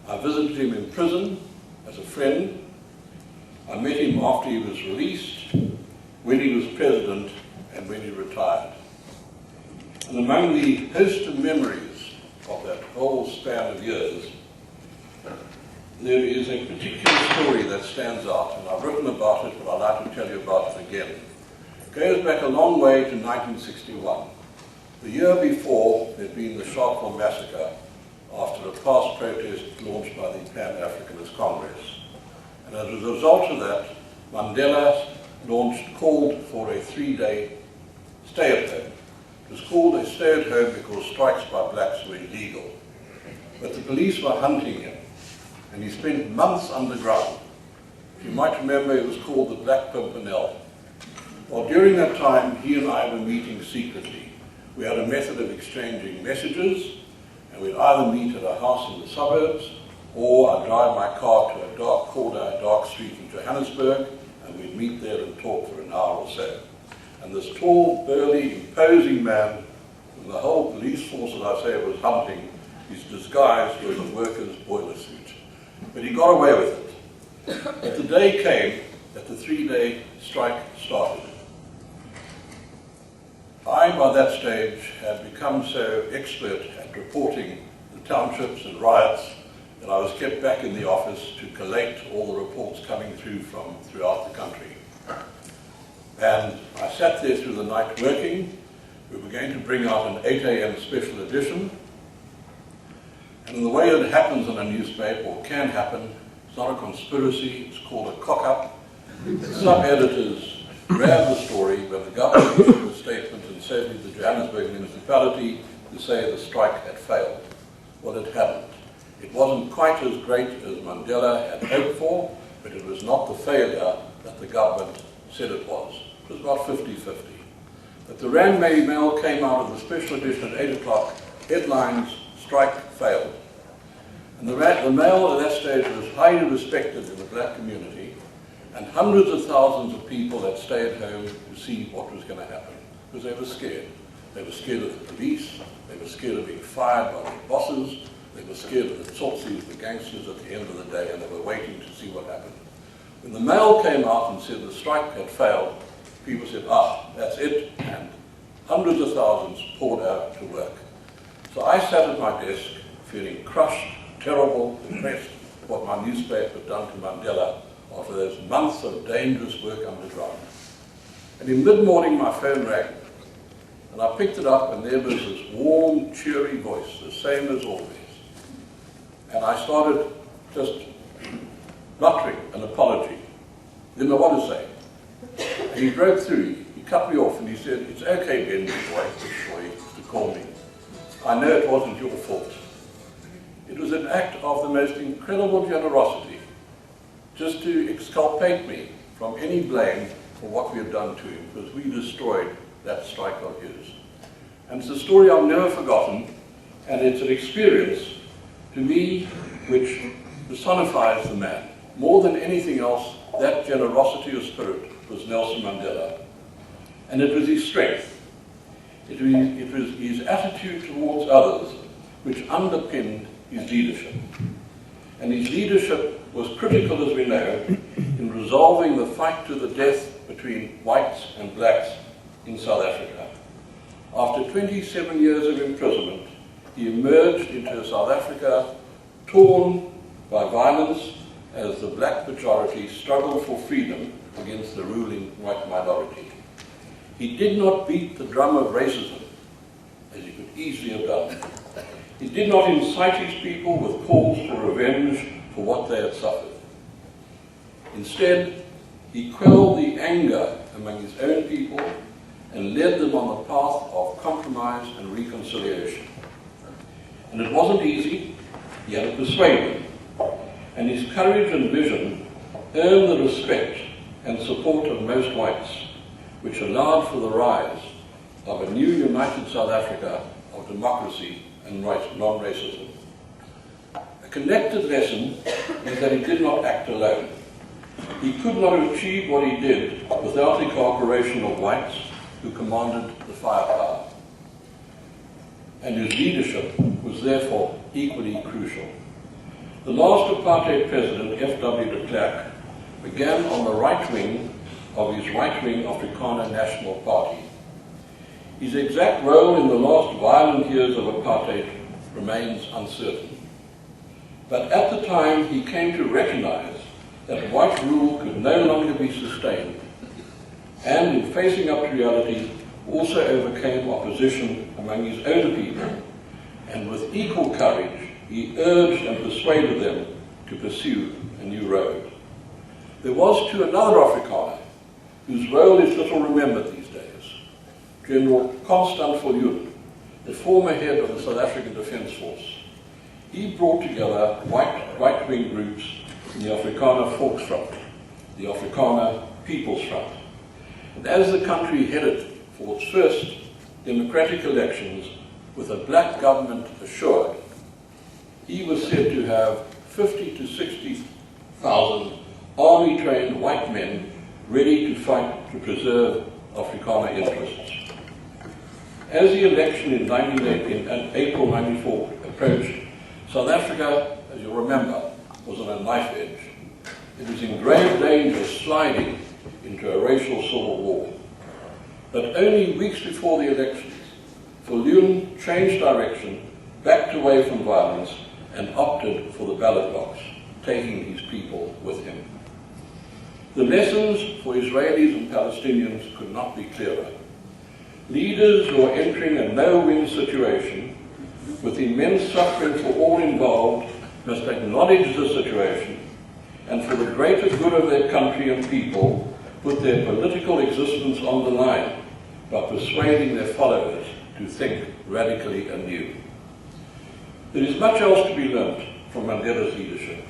I visited him in prison as a friend. I met him after he was released, when he was president, and when he retired. And among the host of memories of that whole span of years, there is a particular story that stands out, and I've written about it, but I'd like to tell you about it again. It goes back a long way to 1961. The year before, there'd been the Sharpeville massacre after a past protest launched by the Pan-Africanist Congress. And as a result of that, Mandela called for a 3-day stay-at-home. It was called a stay-at-home because strikes by blacks were illegal. But the police were hunting him, and he spent months underground. You might remember it was called the Black Pimpernel. Well, during that time, he and I were meeting secretly. We had a method of exchanging messages, and we'd either meet at a house in the suburbs, or I'd drive my car to a dark corner, a dark street in Johannesburg, and we'd meet there and talk for an hour or so. And this tall, burly, imposing man, and the whole police force, as I say, was hunting, his disguise was a worker's boiler suit. But he got away with it. But the day came that the 3-day strike started. I, by that stage, had become so expert at reporting the townships and riots that I was kept back in the office to collate all the reports coming through from throughout the country. And I sat there through the night working. We were going to bring out an 8 a.m. special edition. And in the way it happens in a newspaper, or can happen, it's not a conspiracy, it's called a cock-up. Sub-editors grab the story, but the government issued a statement, and certainly the Johannesburg municipality, to say the strike had failed. Well, it hadn't. It wasn't quite as great as Mandela had hoped for, but it was not the failure that the government said it was. It was about 50-50. But the Rand Mail came out of the special edition at 8 o'clock, headlines, strike failed. And the Mail at that stage was highly respected in the black community, and hundreds of thousands of people had stayed home to see what was going to happen, because they were scared. They were scared of the police, they were scared of being fired by their bosses, they were scared of the Tsotsis, the gangsters at the end of the day, and they were waiting to see what happened. When the Mail came out and said the strike had failed, people said, that's it, and hundreds of thousands poured out to work. So I sat at my desk feeling crushed, terrible, depressed at what my newspaper had done to Mandela after those months of dangerous work underground. And in mid-morning my phone rang, and I picked it up, and there was this warm, cheery voice, the same as always. And I started just muttering an apology. Didn't know what to say. And he broke through. He cut me off and he said, "It's okay, Ben, to call me. I know it wasn't your fault." It was an act of the most incredible generosity, just to exculpate me from any blame for what we had done to him, because we destroyed that strike of his. And it's a story I've never forgotten, and it's an experience, to me, which personifies the man. More than anything else, that generosity of spirit was Nelson Mandela. And it was his strength. It was his attitude towards others which underpinned his leadership. And his leadership was critical, as we know, in resolving the fight to the death between whites and blacks in South Africa. After 27 years of imprisonment, he emerged into South Africa torn by violence as the black majority struggled for freedom against the ruling white minority. He did not beat the drum of racism easily have done. He did not incite his people with calls for revenge for what they had suffered. Instead, he quelled the anger among his own people and led them on the path of compromise and reconciliation. And it wasn't easy. He had to persuade them. And his courage and vision earned the respect and support of most whites, which allowed for the rise of a new united South Africa of democracy and non-racism. A connected lesson is that he did not act alone. He could not have achieved what he did without the cooperation of whites who commanded the firepower. And his leadership was therefore equally crucial. The last apartheid president, F.W. de Klerk, began on the right wing of his right-wing Afrikaner National Party. His exact role in the last violent years of apartheid remains uncertain. But at the time, he came to recognize that white rule could no longer be sustained, and in facing up to reality, also overcame opposition among his own people, and with equal courage, he urged and persuaded them to pursue a new road. There was, too, another Afrikaner, whose role is little remembered these days, General Constant Viljoen, the former head of the South African Defence Force. He brought together white right-wing groups in the Afrikaner Volksfront, the Afrikaner People's Front. And as the country headed for its first democratic elections with a black government assured, he was said to have 50 to 60,000 army-trained white men ready to fight to preserve Afrikaner interests. As the election in April 94 approached, South Africa, as you'll remember, was on a knife edge. It was in grave danger of sliding into a racial civil war. But only weeks before the elections, Viljoen changed direction, backed away from violence, and opted for the ballot box, taking his people with him. The lessons for Israelis and Palestinians could not be clearer. Leaders who are entering a no-win situation with immense suffering for all involved must acknowledge the situation and for the greater good of their country and people put their political existence on the line by persuading their followers to think radically anew. There is much else to be learnt from Mandela's leadership.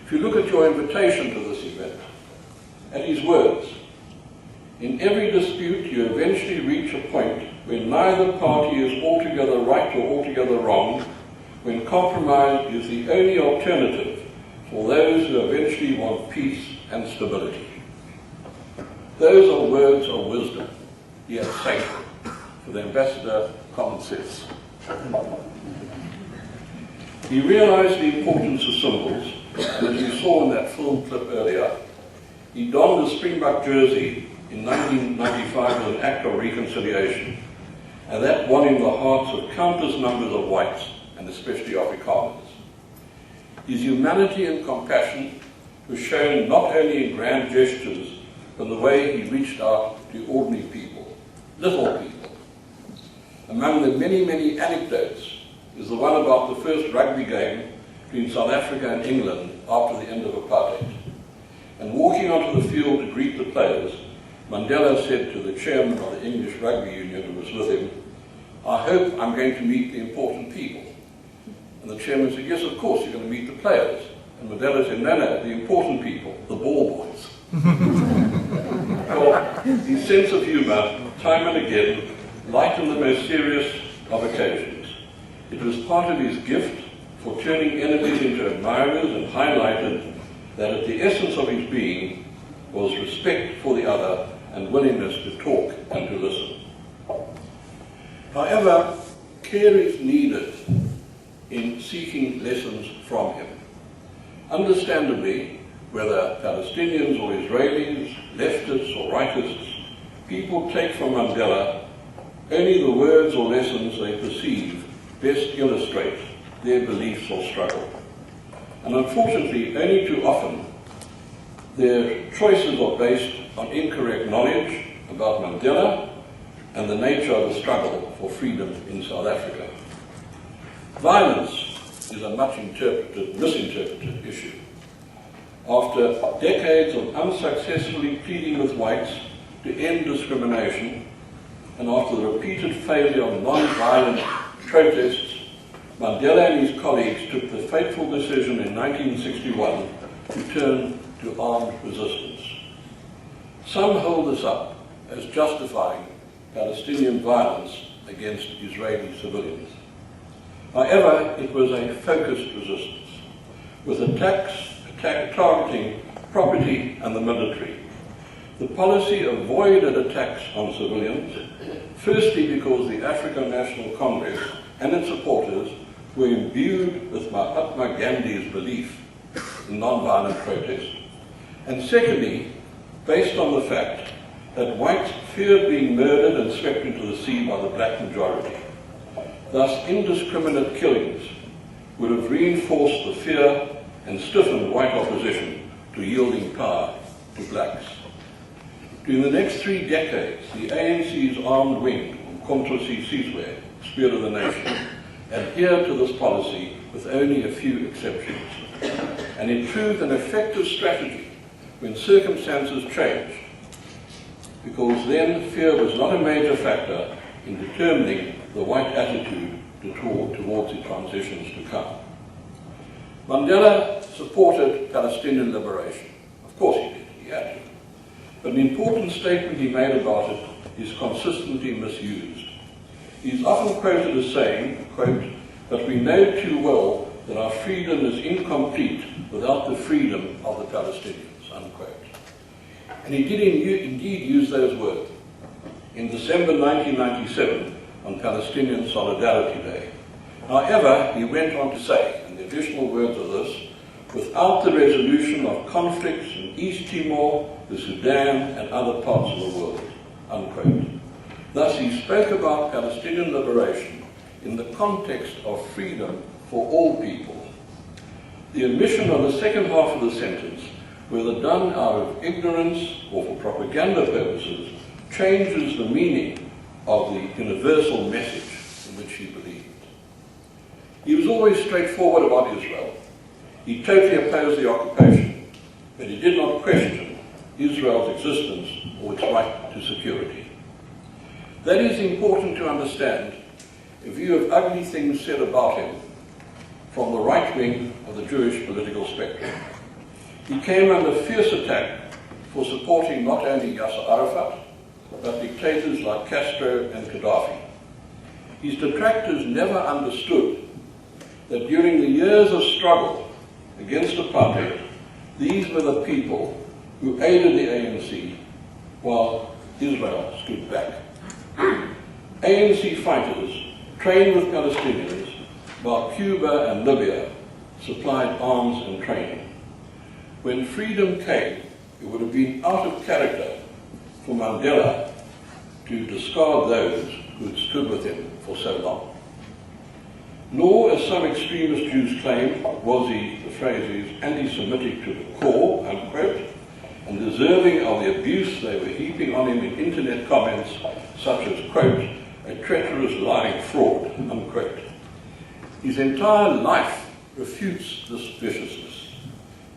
If you look at your invitation to this event, at his words, in every dispute you eventually reach a point where neither party is altogether right or altogether wrong, when compromise is the only alternative for those who eventually want peace and stability. Those are words of wisdom, yet sacred, for the ambassador common sense. He realized the importance of symbols, and as you saw in that film clip earlier, he donned a Springbok jersey in 1995 as an act of reconciliation, and that won him the hearts of countless numbers of whites, and especially Afrikaners. His humanity and compassion was shown not only in grand gestures, but in the way he reached out to ordinary people, little people. Among the many, many anecdotes is the one about the first rugby game between South Africa and England after the end of apartheid. And walking onto the field to greet the players, Mandela said to the chairman of the English Rugby Union who was with him, "I hope I'm going to meet the important people." And the chairman said, "Yes, of course, you're going to meet the players." And Mandela said, "No, the important people, the ball boys." Well, his sense of humour, time and again, lightened the most serious of occasions. It was part of his gift for turning enemies into admirers, and highlighted that at the essence of his being was respect for the other and willingness to talk and to listen. However, care is needed in seeking lessons from him. Understandably, whether Palestinians or Israelis, leftists or rightists, people take from Mandela only the words or lessons they perceive best illustrate their beliefs or struggle. And unfortunately, only too often, their choices are based on incorrect knowledge about Mandela and the nature of the struggle for freedom in South Africa. Violence is a much misinterpreted issue. After decades of unsuccessfully pleading with whites to end discrimination, and after the repeated failure of non-violent protests, Mandela and his colleagues took the fateful decision in 1961 to turn to armed resistance. Some hold this up as justifying Palestinian violence against Israeli civilians. However, it was a focused resistance, with attacks targeting property and the military. The policy avoided attacks on civilians, firstly because the African National Congress and its supporters were imbued with Mahatma Gandhi's belief in non-violent protest, and secondly, based on the fact that whites feared being murdered and swept into the sea by the black majority. Thus, indiscriminate killings would have reinforced the fear and stiffened white opposition to yielding power to blacks. During the next 3 decades, the ANC's armed wing, Umkhonto Sizwe, Spirit of the Nation, adhered to this policy with only a few exceptions. And it proved an effective strategy when circumstances changed, because then fear was not a major factor in determining the white attitude towards the transitions to come. Mandela supported Palestinian liberation. Of course he did, he had to. But an important statement he made about it is consistently misused. He is often quoted as saying, quote, "But we know too well that our freedom is incomplete without the freedom of the Palestinians," unquote. And he did indeed use those words in December 1997 on Palestinian Solidarity Day. However, he went on to say, and the additional words are this, "Without the resolution of conflicts in East Timor, the Sudan, and other parts of the world," unquote. Thus, he spoke about Palestinian liberation in the context of freedom for all people. The omission of the second half of the sentence, whether done out of ignorance or for propaganda purposes, changes the meaning of the universal message in which he believed. He was always straightforward about Israel. He totally opposed the occupation, but he did not question Israel's existence or its right to security. That is important to understand in view of ugly things said about him from the right wing of the Jewish political spectrum. He came under fierce attack for supporting not only Yasser Arafat, but dictators like Castro and Gaddafi. His detractors never understood that during the years of struggle against apartheid, these were the people who aided the ANC while Israel stood back. ANC fighters trained with Palestinians while Cuba and Libya supplied arms and training. When freedom came, it would have been out of character for Mandela to discard those who had stood with him for so long. Nor, as some extremist Jews claim, was he, the phrase is, anti-Semitic to the core, unquote, and deserving of the abuse they were heaping on him in internet comments such as, quote, "a treacherous lying fraud," unquote. His entire life refutes this viciousness,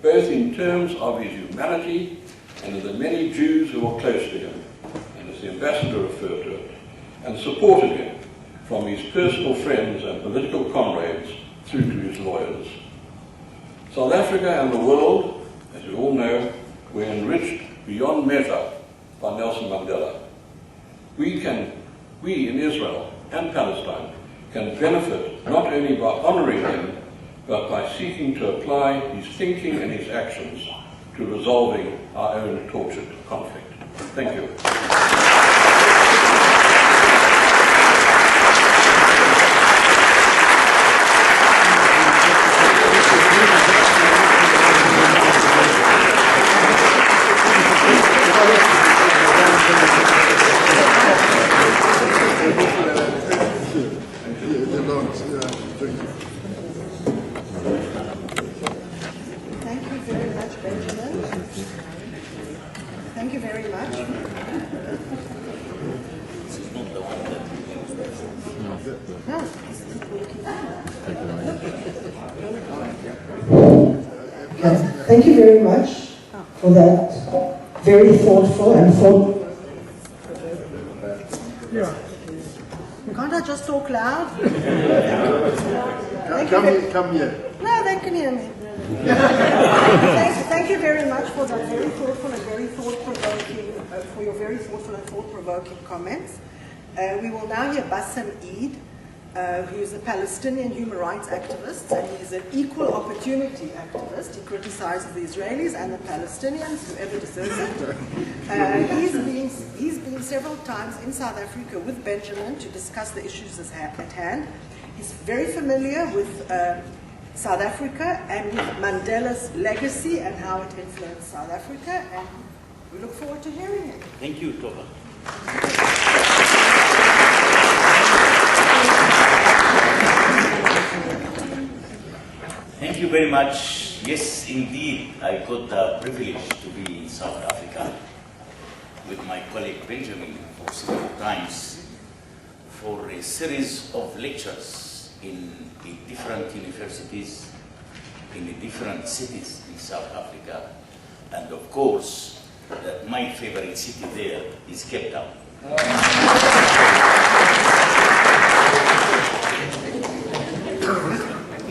both in terms of his humanity and of the many Jews who were close to him, and as the ambassador referred to it, and supported him, from his personal friends and political comrades through to his lawyers. South Africa and the world, as we all know, were enriched beyond measure by Nelson Mandela. We in Israel and Palestine can benefit not only by honouring him, but by seeking to apply his thinking and his actions to resolving our own tortured conflict. Thank you. Thank you very much, Benjamin. Thank you very much. Thank you very much for that very thoughtful and Can't I just talk loud? Come here. No, they can hear me. Thank you very much for that very thoughtful and very thought-provoking, for your very thoughtful and thought-provoking comments. We will now hear Bassem Eid, who is a Palestinian human rights activist, and he's an equal opportunity activist. He criticizes the Israelis and the Palestinians, whoever deserves it. He's been several times in South Africa with Benjamin to discuss the issues at hand. He's very familiar with South Africa and with Mandela's legacy and how it influenced South Africa, and we look forward to hearing it. Thank you, Toba. Thank you very much. Yes, indeed, I got the privilege to be in South Africa with my colleague Benjamin for several times for a series of lectures in different universities, in different cities in South Africa, and of course, my favorite city there is Cape Town.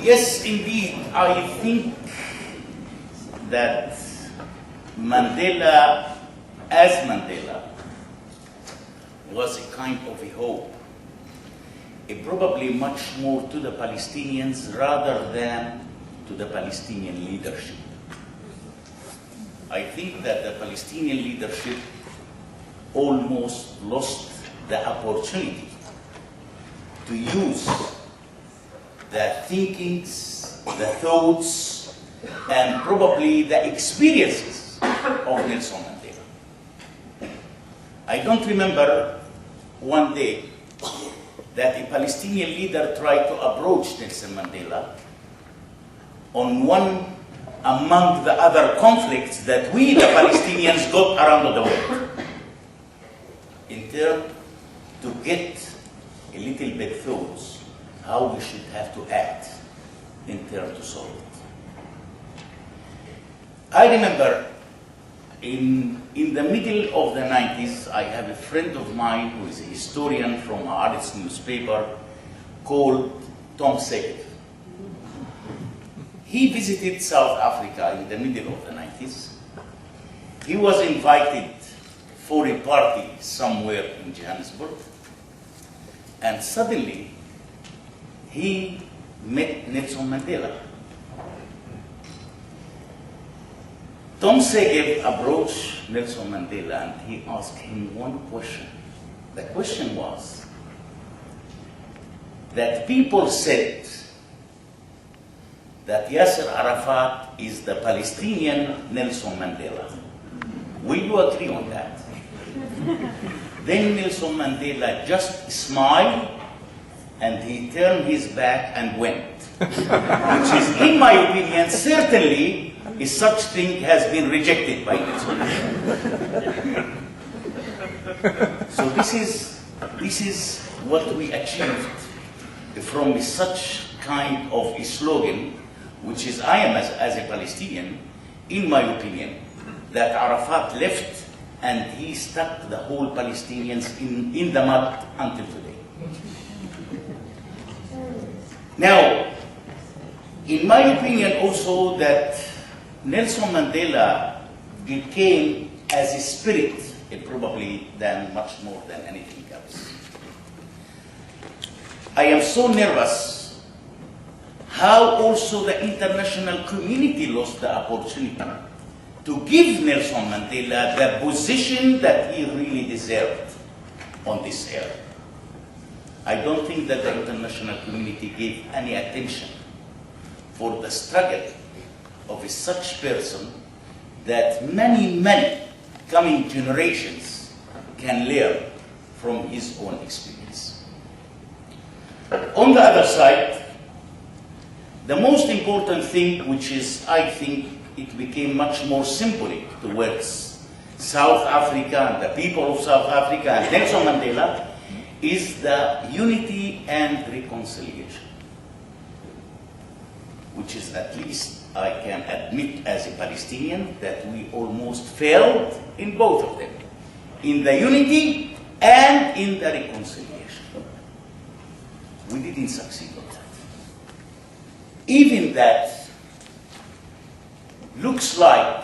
Yes, indeed, I think that Mandela, as Mandela, was a kind of a hope, probably much more to the Palestinians rather than to the Palestinian leadership. I think that the Palestinian leadership almost lost the opportunity to use the thinkings, the thoughts, and probably the experiences of Nelson Mandela. I don't remember one day that a Palestinian leader tried to approach Nelson Mandela on one among the other conflicts that we, the Palestinians, got around the world, in turn to get a little bit thoughts how we should have to act in turn to solve it. I remember in the middle of the 90s, I have a friend of mine who is a historian from Haaretz newspaper called Tom Segev. He visited South Africa in the middle of the 90s. He was invited for a party somewhere in Johannesburg, and suddenly he met Nelson Mandela. Tom Segev approached Nelson Mandela and he asked him one question. The question was that people said that Yasser Arafat is the Palestinian Nelson Mandela. Will you agree on that? Then Nelson Mandela just smiled and he turned his back and went. Which is, in my opinion, certainly such thing has been rejected by Nelson Mandela. So this is what we achieved from such kind of a slogan, which is, I am as a Palestinian, in my opinion, that Arafat left and he stuck the whole Palestinians in the mud until today. Now, in my opinion also that Nelson Mandela became as a spirit, probably than much more than anything else. I am so nervous how also the international community lost the opportunity to give Nelson Mandela the position that he really deserved on this earth. I don't think that the international community gave any attention for the struggle of such person that many, many coming generations can learn from his own experience. On the other side, the most important thing, which is, I think, it became much more symbolic towards South Africa and the people of South Africa and Nelson Mandela, is the unity and reconciliation, which is at least I can admit as a Palestinian that we almost failed in both of them, in the unity and in the reconciliation. We didn't succeed on that. Even that looks like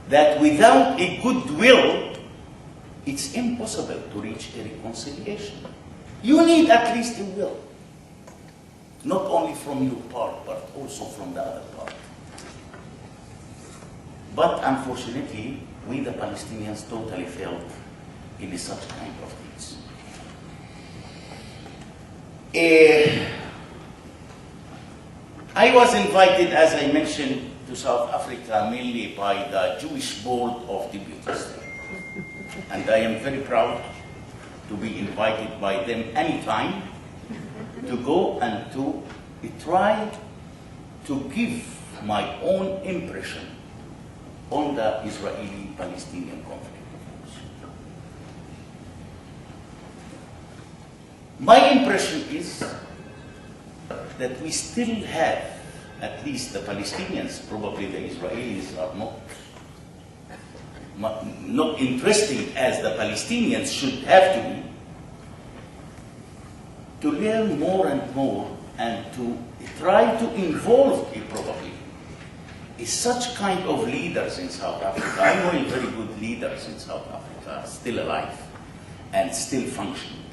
that without a goodwill, it's impossible to reach a reconciliation. You need at least a will, not only from your part, but also from the other part. But unfortunately, we the Palestinians totally failed in such kind of things. I was invited, as I mentioned, to South Africa mainly by the Jewish Board of Deputies. And I am very proud to be invited by them anytime to go and to try to give my own impression on the Israeli-Palestinian conflict. My impression is that we still have, at least the Palestinians, probably the Israelis are not interesting as the Palestinians should have to learn more and more and to try to involve probably such kind of leaders in South Africa. I know very good leaders in South Africa still alive and still functioning.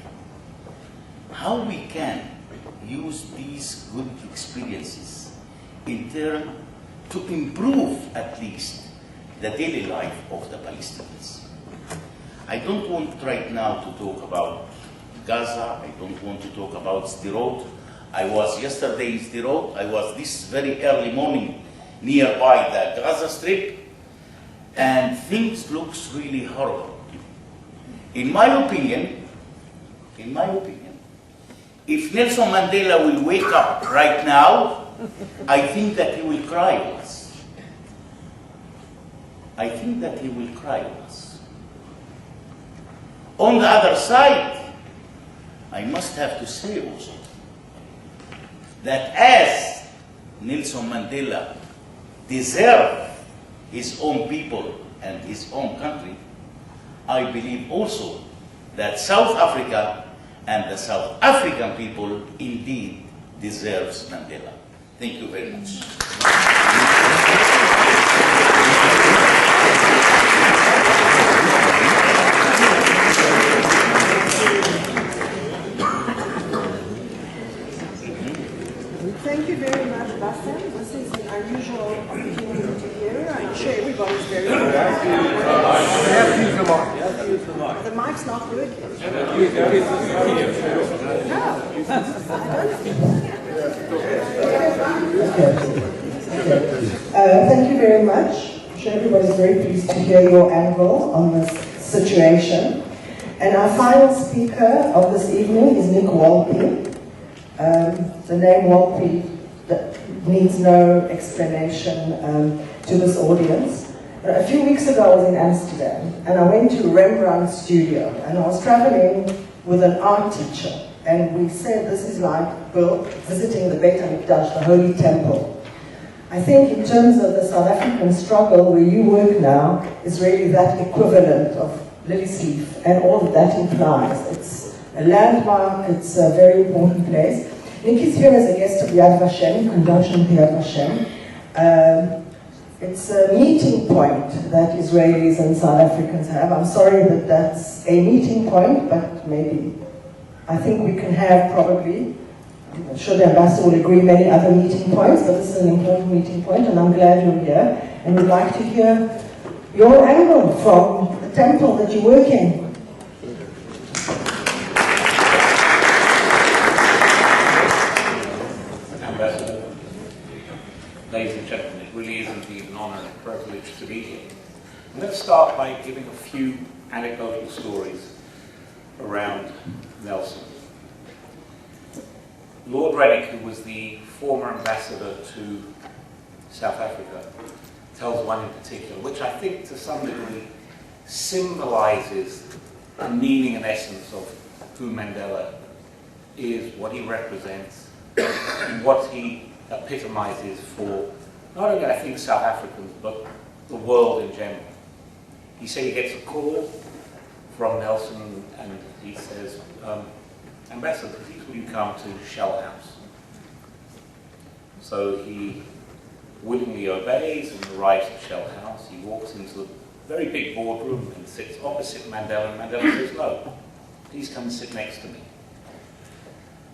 How we can use these good experiences in turn to improve at least the daily life of the Palestinians. I don't want right now to talk about Gaza. I don't want to talk about Sderot. I was yesterday in Sderot. I was this very early morning nearby the Gaza Strip, and things looks really horrible. In my opinion, if Nelson Mandela will wake up right now, I think that he will cry with us. I think that he will cry with us. On the other side, I must have to say also that as Nelson Mandela deserved his own people and his own country, I believe also that South Africa and the South African people indeed deserves Mandela. Thank you very much. Thank you very much, Bassem. This is an unusual opportunity to hear. I'm sure everybody's very good. The mic's not working. Thank you very much. I'm sure everybody's very pleased to hear your angle on this situation. And our final speaker of this evening is Nick Walpe. The name Walpe needs no explanation to this audience. A few weeks ago I was in Amsterdam and I went to Rembrandt's studio and I was traveling with an art teacher and we said this is like visiting the Beit HaMikdash, the Holy Temple. I think in terms of the South African struggle where you work now is really that equivalent of Lillysleaf and all that implies. It's a landmark, it's a very important place. Nick is here as a guest of Yad Vashem, in conjunction with Yad Vashem. It's a meeting point that Israelis and South Africans have. I'm sorry that that's a meeting point, but maybe I think we can have probably, I'm sure the ambassador will agree, many other meeting points, but this is an important meeting point, and I'm glad you're here. And we'd like to hear your angle from the temple that you work in. Ambassador, ladies and gentlemen, it really is indeed an honour and a privilege to be here. And let's start by giving a few anecdotal stories around Nelson. Lord Rennick, who was the former ambassador to South Africa, tells one in particular, which I think to some degree symbolises the meaning and essence of who Mandela is, what he represents, and what he epitomises for not only I think South Africans, but the world in general. He said he gets a call from Nelson and he says, Ambassador, please will you come to Shell House? So he willingly obeys and arrives at Shell House. He walks into a very big boardroom and sits opposite Mandela, and Mandela says, no, please come and sit next to me.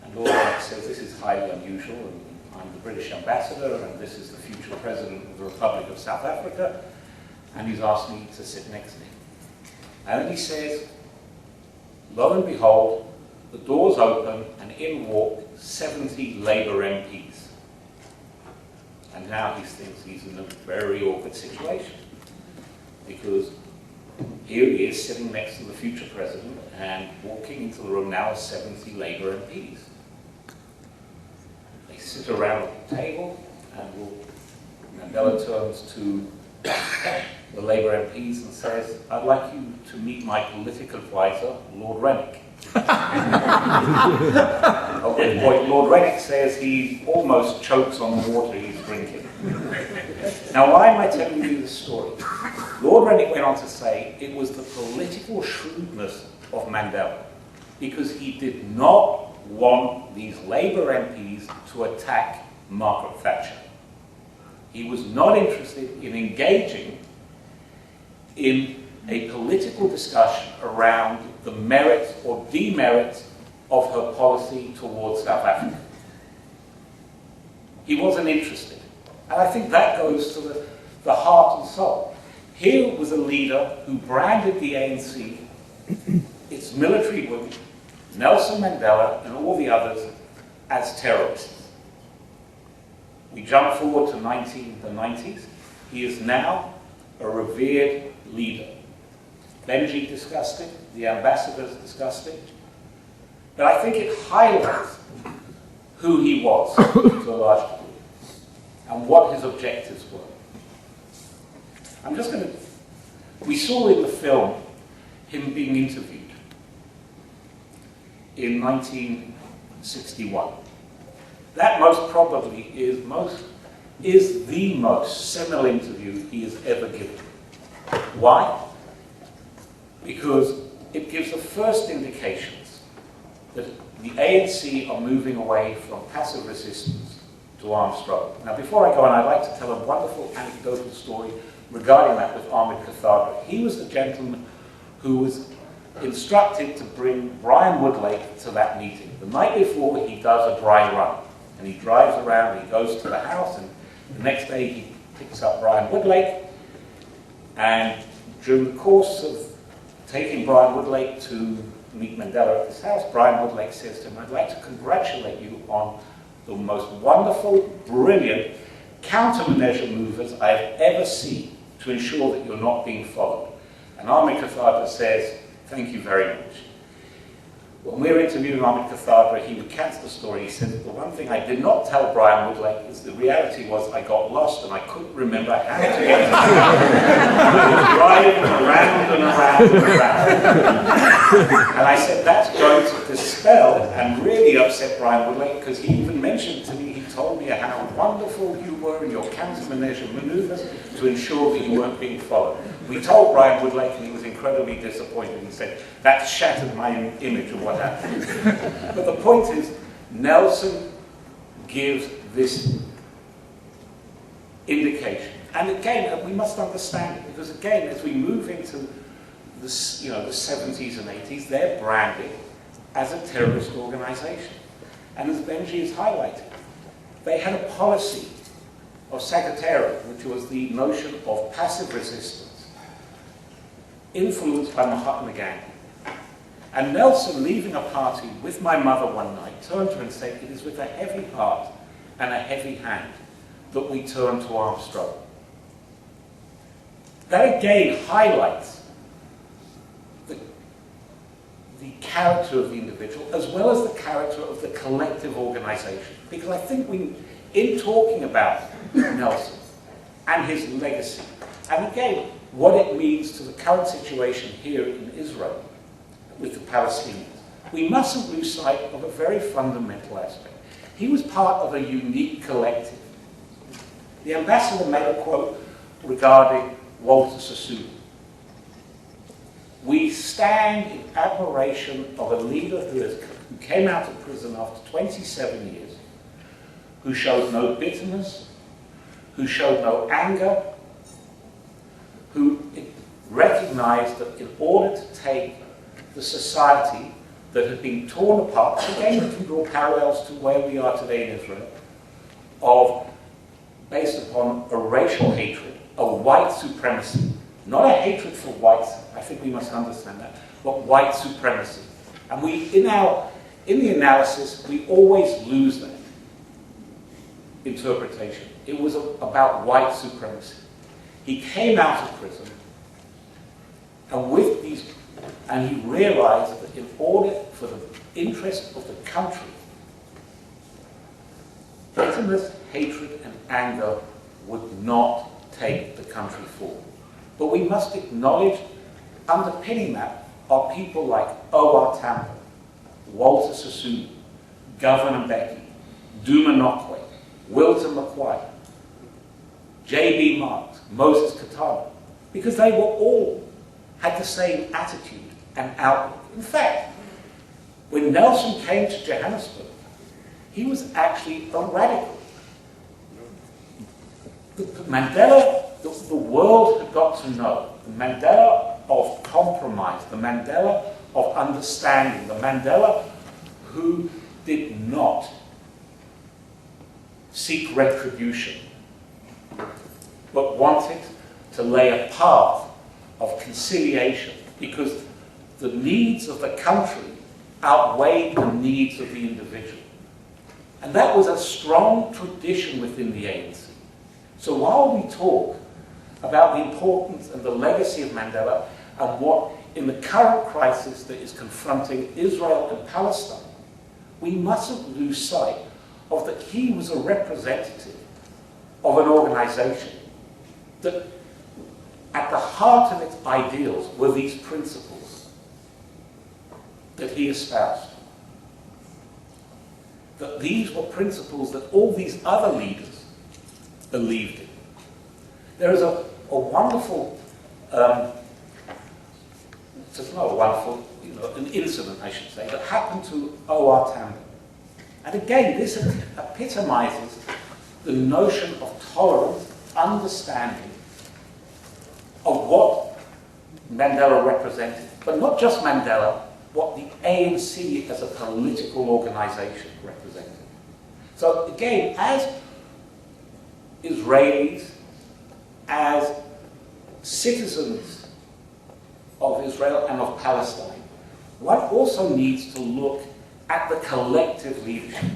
And Lord Wits says, this is highly unusual, and I'm the British ambassador, and this is the future president of the Republic of South Africa, and he's asked me to sit next to him. And then he says, lo and behold, the doors open, and in walk 70 Labour MPs. And now he thinks he's in a very awkward situation, because here he is sitting next to the future president, and walking into the room now are 70 Labour MPs. They sit around the table, and Mandela turns to the Labour MPs and says, I'd like you to meet my political advisor, Lord Rennick. At one point, Lord Rennick says he almost chokes on the water he's drinking. Now, why am I telling you this story? Lord Rennick went on to say it was the political shrewdness of Mandela, because he did not want these Labour MPs to attack Margaret Thatcher. He was not interested in engaging in a political discussion around the merits or demerits of her policy towards South Africa. He wasn't interested. And I think that goes to the heart and soul. Here was a leader who branded the ANC, its military wing, Nelson Mandela and all the others as terrorists. We jump forward to the 1990s. He is now a revered leader. Benji discussed it, the ambassadors discussed it, but I think it highlights who he was to a large degree and what his objectives were. I'm just going to, we saw in the film him being interviewed in 1961. That most probably is the most seminal interview he has ever given. Why? Because it gives the first indications that the ANC are moving away from passive resistance to armed struggle. Now, before I go on, I'd like to tell a wonderful anecdotal story regarding that with Ahmed Katharba. He was the gentleman who was instructed to bring Brian Woodlake to that meeting. The night before, he does a dry run, and he drives around, he goes to the house, and the next day he picks up Brian Woodlake, and during the course of taking Brian Woodlake to meet Mandela at his house, Brian Woodlake says to him, I'd like to congratulate you on the most wonderful, brilliant countermeasure movers I have ever seen to ensure that you're not being followed. And Ahmed Katharba says, thank you very much. When we were interviewing Ahmed Katharba, he recants the story. He said, the one thing I did not tell Brian Woodlake is the reality was I got lost and I couldn't remember how to get to driving around and around and around. And I said, that's going to dispel and really upset Brian Woodlake, because he even mentioned to me, he told me how wonderful you were in your countermeasure maneuvers to ensure that you weren't being followed. We told Brian Woodlake and he was incredibly disappointed. He said, that shattered my image of what happened. But the point is, Nelson gives this indication. And again, we must understand it, because again, as we move into the 70s and 80s, they're branded as a terrorist organization. And as Benji has highlighted, they had a policy of Sakatera, which was the notion of passive resistance, influenced by Mahatma Gandhi. And Nelson, leaving a party with my mother one night, turned to her and said, it is with a heavy heart and a heavy hand that we turn to armed struggle. That again highlights the character of the individual, as well as the character of the collective organization. Because I think in talking about Nelson and his legacy, and again, what it means to the current situation here in Israel with the Palestinians, we mustn't lose sight of a very fundamental aspect. He was part of a unique collective. the ambassador made a quote regarding Walter Sisulu. We stand in admiration of a leader who came out of prison after 27 years, who showed no bitterness, who showed no anger, who recognized that in order to take the society that had been torn apart, again we can draw parallels to where we are today in Israel, based upon a racial hatred, a white supremacy, not a hatred for whites, I think we must understand that, but white supremacy. And in the analysis, we always lose that interpretation. It was about white supremacy. He came out of prison, and he realized that in order for the interest of the country, bitterness, hatred, and anger would not take the country forward. But we must acknowledge, underpinning that, are people like O.R. Tambo, Walter Sisulu, Governor Mbeki, Duma Nokwe, Wilton McQuire, J.B. Marks, Moses Katana, because they were all had the same attitude and outlook. In fact, when Nelson came to Johannesburg, he was actually a radical. Mandela, the world had got to know, the Mandela of compromise, the Mandela of understanding, the Mandela who did not seek retribution, but wanted to lay a path of conciliation, because the needs of the country outweighed the needs of the individual. And that was a strong tradition within the ANC. So while we talk about the importance and the legacy of Mandela and what, in the current crisis that is confronting Israel and Palestine, we mustn't lose sight of that he was a representative of an organization that at the heart of its ideals were these principles that he espoused. That these were principles that all these other leaders believed in. There is a wonderful, it's not a wonderful, an incident, I should say, that happened to O.R. Tambo. And again, this epitomizes the notion of tolerance, understanding of what Mandela represented. But not just Mandela, what the ANC as a political organization represented. So again, as Israelis, as citizens of Israel and of Palestine, one also needs to look at the collective leadership.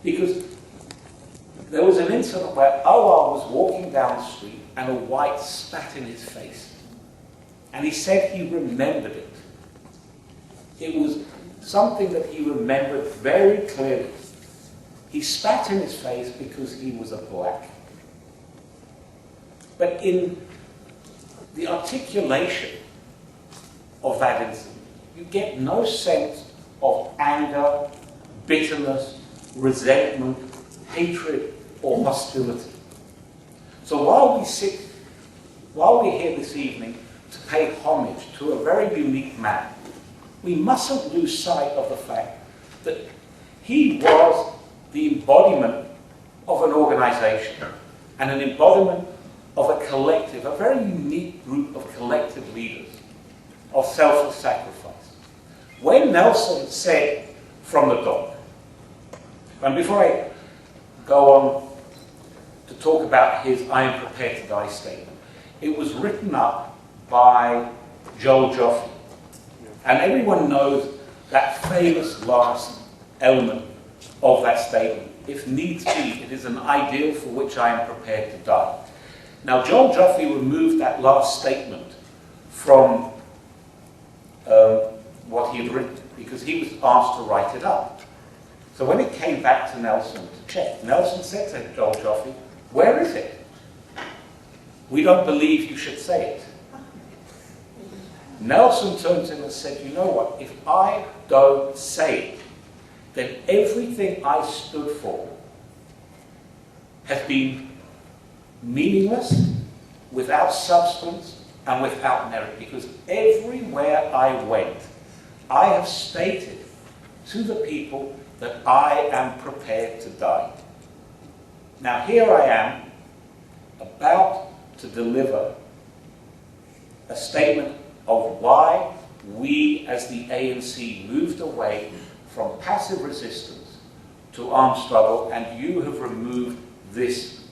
Because there was an incident where O.R. was walking down the street and a white spat in his face. And he said he remembered it. It was something that he remembered very clearly. He spat in his face because he was a black. But in the articulation of that incident, you get no sense of anger, bitterness, resentment, hatred, or hostility. So while we're here this evening to pay homage to a very unique man, we mustn't lose sight of the fact that he was the embodiment of an organization and an embodiment of a collective, a very unique group of collective leaders of selfless sacrifice. When Nelson said from the dock, and before I go on to talk about his I am prepared to die statement, it was written up by Joel Joffe. And everyone knows that famous last element of that statement. If needs be, it is an ideal for which I am prepared to die. Now, Joel Joffe removed that last statement from what he had written because he was asked to write it up. So when it came back to Nelson to check, Nelson said to Joel Joffe, "Where is it? We don't believe you should say it." Nelson turned to him and said, "You know what, if I don't say it, then everything I stood for has been meaningless, without substance, and without merit, because everywhere I went, I have stated to the people that I am prepared to die. Now here I am, about to deliver a statement of why we as the ANC moved away from passive resistance to armed struggle, and you have removed this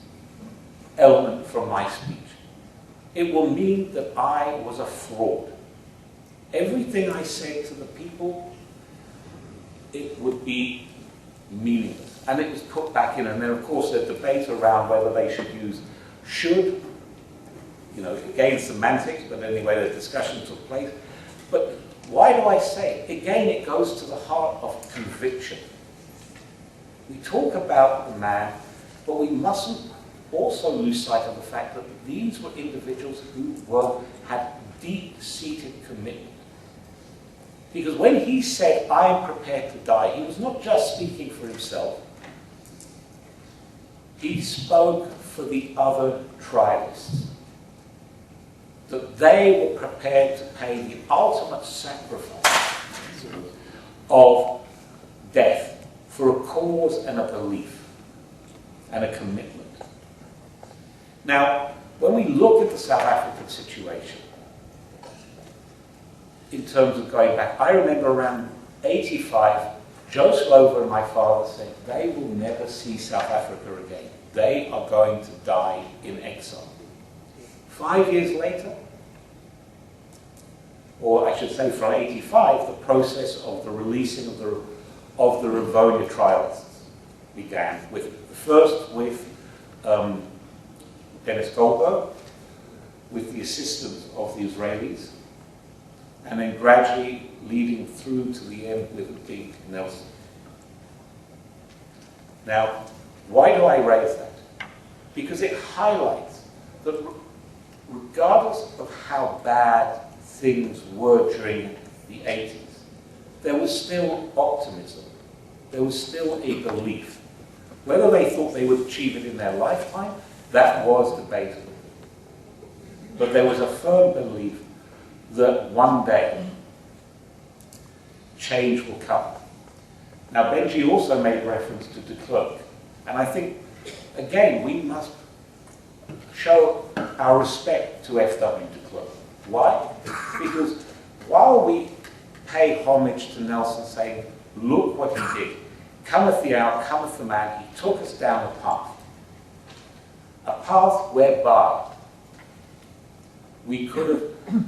element from my speech. It will mean that I was a fraud. Everything I said to the people, it would be meaningless. And it was put back in, and then of course there's debate around whether they should use should, you know, again semantics, but anyway the discussion took place. But why do I say it? Again, it goes to the heart of conviction. We talk about the man, but we mustn't also lose sight of the fact that these were individuals who had deep-seated commitment. Because when he said, I am prepared to die, he was not just speaking for himself. He spoke for the other trialists. That they were prepared to pay the ultimate sacrifice of death for a cause and a belief and a commitment. Now, when we look at the South African situation, in terms of going back, I remember around 85, Joe Slover and my father said, they will never see South Africa again. They are going to die in exile. 5 years later, or I should say from 85, the process of the releasing of the Rivonia trialists began, first with Dennis Goldberg, with the assistance of the Israelis, and then gradually leading through to the end with Big Nelson. Now, why do I raise that? Because it highlights that regardless of how bad things were during the 80s, there was still optimism. There was still a belief. Whether they thought they would achieve it in their lifetime, that was debatable. But there was a firm belief that one day change will come. Now, Benji also made reference to de Klerk. And I think, again, we must show our respect to F.W. de Klerk. Why? Because while we pay homage to Nelson saying, look what he did, cometh the hour, cometh the man, he took us down a path whereby we could have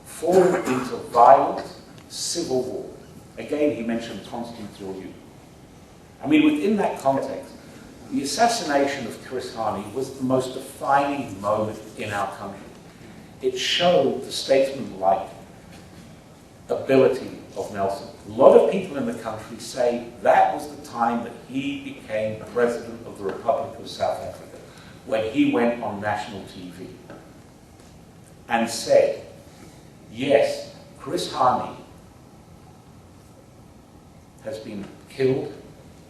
fallen into violent civil war. Again, he mentioned Constant Georgiou. I mean, within that context, the assassination of Chris Hani was the most defining moment in our country. It showed the statesman-like ability of Nelson. A lot of people in the country say that was the time that he became President of the Republic of South Africa, when he went on national TV and said, yes, Chris Hani has been killed,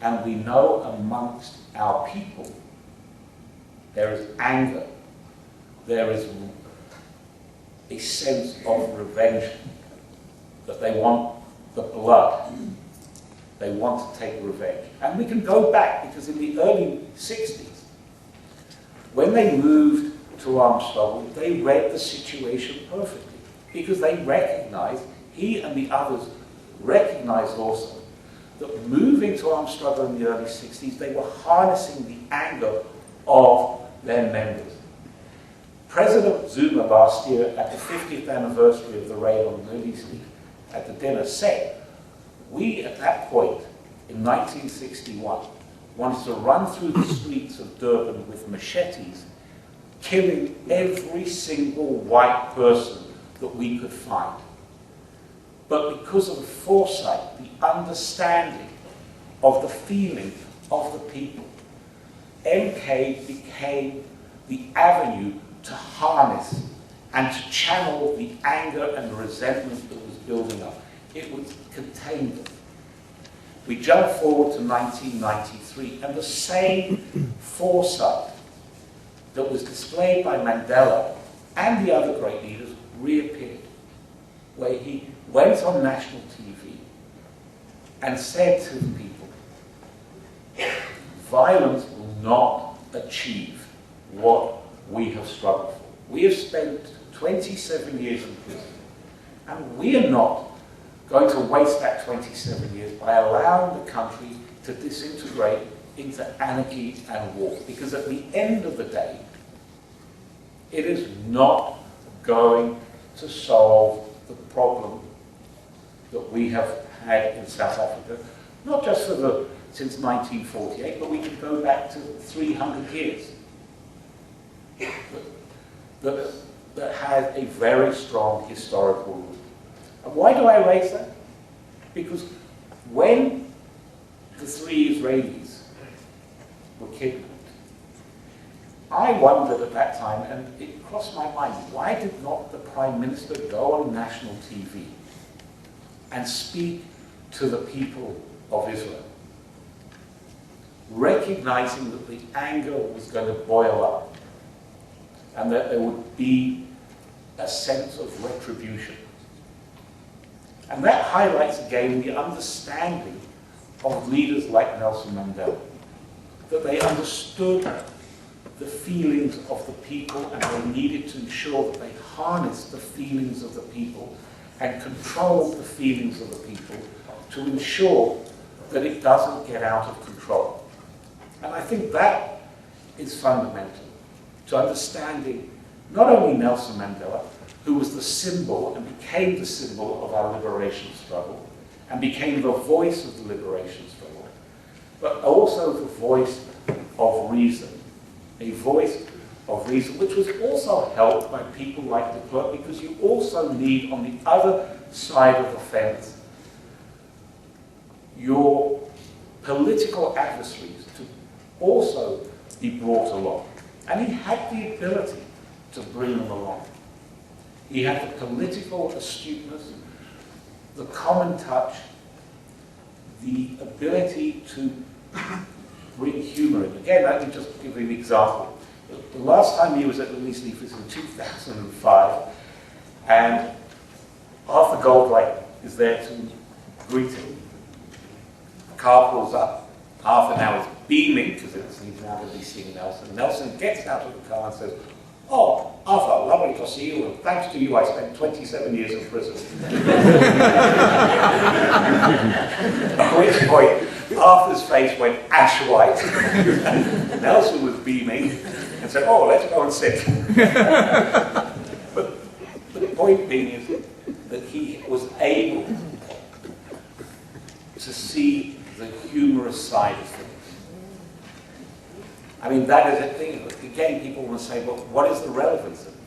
and we know amongst our people there is anger, there is a sense of revenge, that they want the blood, they want to take revenge. And we can go back, because in the early 60s, when they moved to armed struggle, they read the situation perfectly, because they recognized, he and the others recognized also, that moving to armed struggle in the early 60s, they were harnessing the anger of their members. President Zuma last year, at the 50th anniversary of the raid on Louisville, at the dinner, said, we at that point, in 1961, wanted to run through the streets of Durban with machetes, killing every single white person that we could find. But because of the foresight, the understanding of the feeling of the people, MK became the avenue to harness and to channel the anger and resentment that was building up. It would contain them. We jump forward to 1993, and the same foresight that was displayed by Mandela and the other great leaders reappeared, where he went on national TV and said to the people, violence will not achieve what we have struggled for. We have spent 27 years in prison, and we are not going to waste that 27 years by allowing the country to disintegrate into anarchy and war. Because at the end of the day, it is not going to solve the problem that we have had in South Africa, not just since 1948, but we can go back to 300 years. That had a very strong historical root. And why do I raise that? Because when the 3 Israelis were kidnapped, I wondered at that time, and it crossed my mind, why did not the Prime Minister go on national TV and speak to the people of Israel, recognizing that the anger was going to boil up and that there would be a sense of retribution. And that highlights again the understanding of leaders like Nelson Mandela, that they understood the feelings of the people and they needed to ensure that they harnessed the feelings of the people and controlled the feelings of the people to ensure that it doesn't get out of control. And I think that is fundamental to understanding not only Nelson Mandela, who was the symbol and became the symbol of our liberation struggle and became the voice of the liberation struggle, but also the voice of reason. A voice of reason which was also helped by people like de Klerk, because you also need on the other side of the fence your political adversaries to also be brought along. And he had the ability to bring them along. He had the political astuteness, the common touch, the ability to bring humour in. Again, let me just give you an example. The last time he was at Release Leaf was in 2005, and Arthur Goldright is there to greet him. The car pulls up. Arthur now is beaming because he's now going to be seeing Nelson. Nelson gets out of the car and says, "Oh, Arthur, lovely to see you, and thanks to you I spent 27 years in prison." At which point, Arthur's face went ash white. Nelson was beaming and said, "Oh, let's go and sit." But the point being is that he was able to see the humorous side of things. I mean, that is a thing. Again, people want to say, well, what is the relevance of it?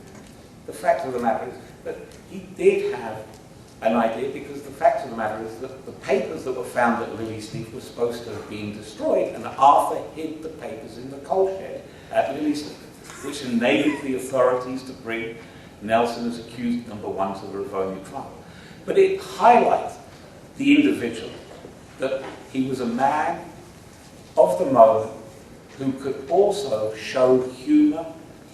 The fact of the matter is that he did have an idea, because the fact of the matter is that the papers that were found at Lily's Leaf were supposed to have been destroyed, and Arthur hid the papers in the coal shed at Lily's Leaf, which enabled the authorities to bring Nelson as accused number 1 to the Rivonia trial. But it highlights the individual, that he was a man of the moment who could also show humour,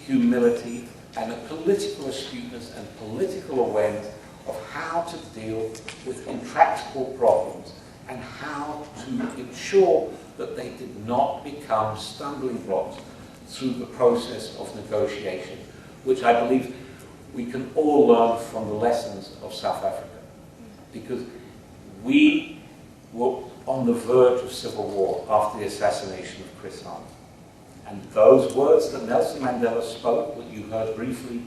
humility, and a political astuteness and political awareness of how to deal with intractable problems and how to ensure that they did not become stumbling blocks through the process of negotiation, which I believe we can all learn from the lessons of South Africa. Because we were on the verge of civil war after the assassination of Chris Hani. And those words that Nelson Mandela spoke, that you heard briefly,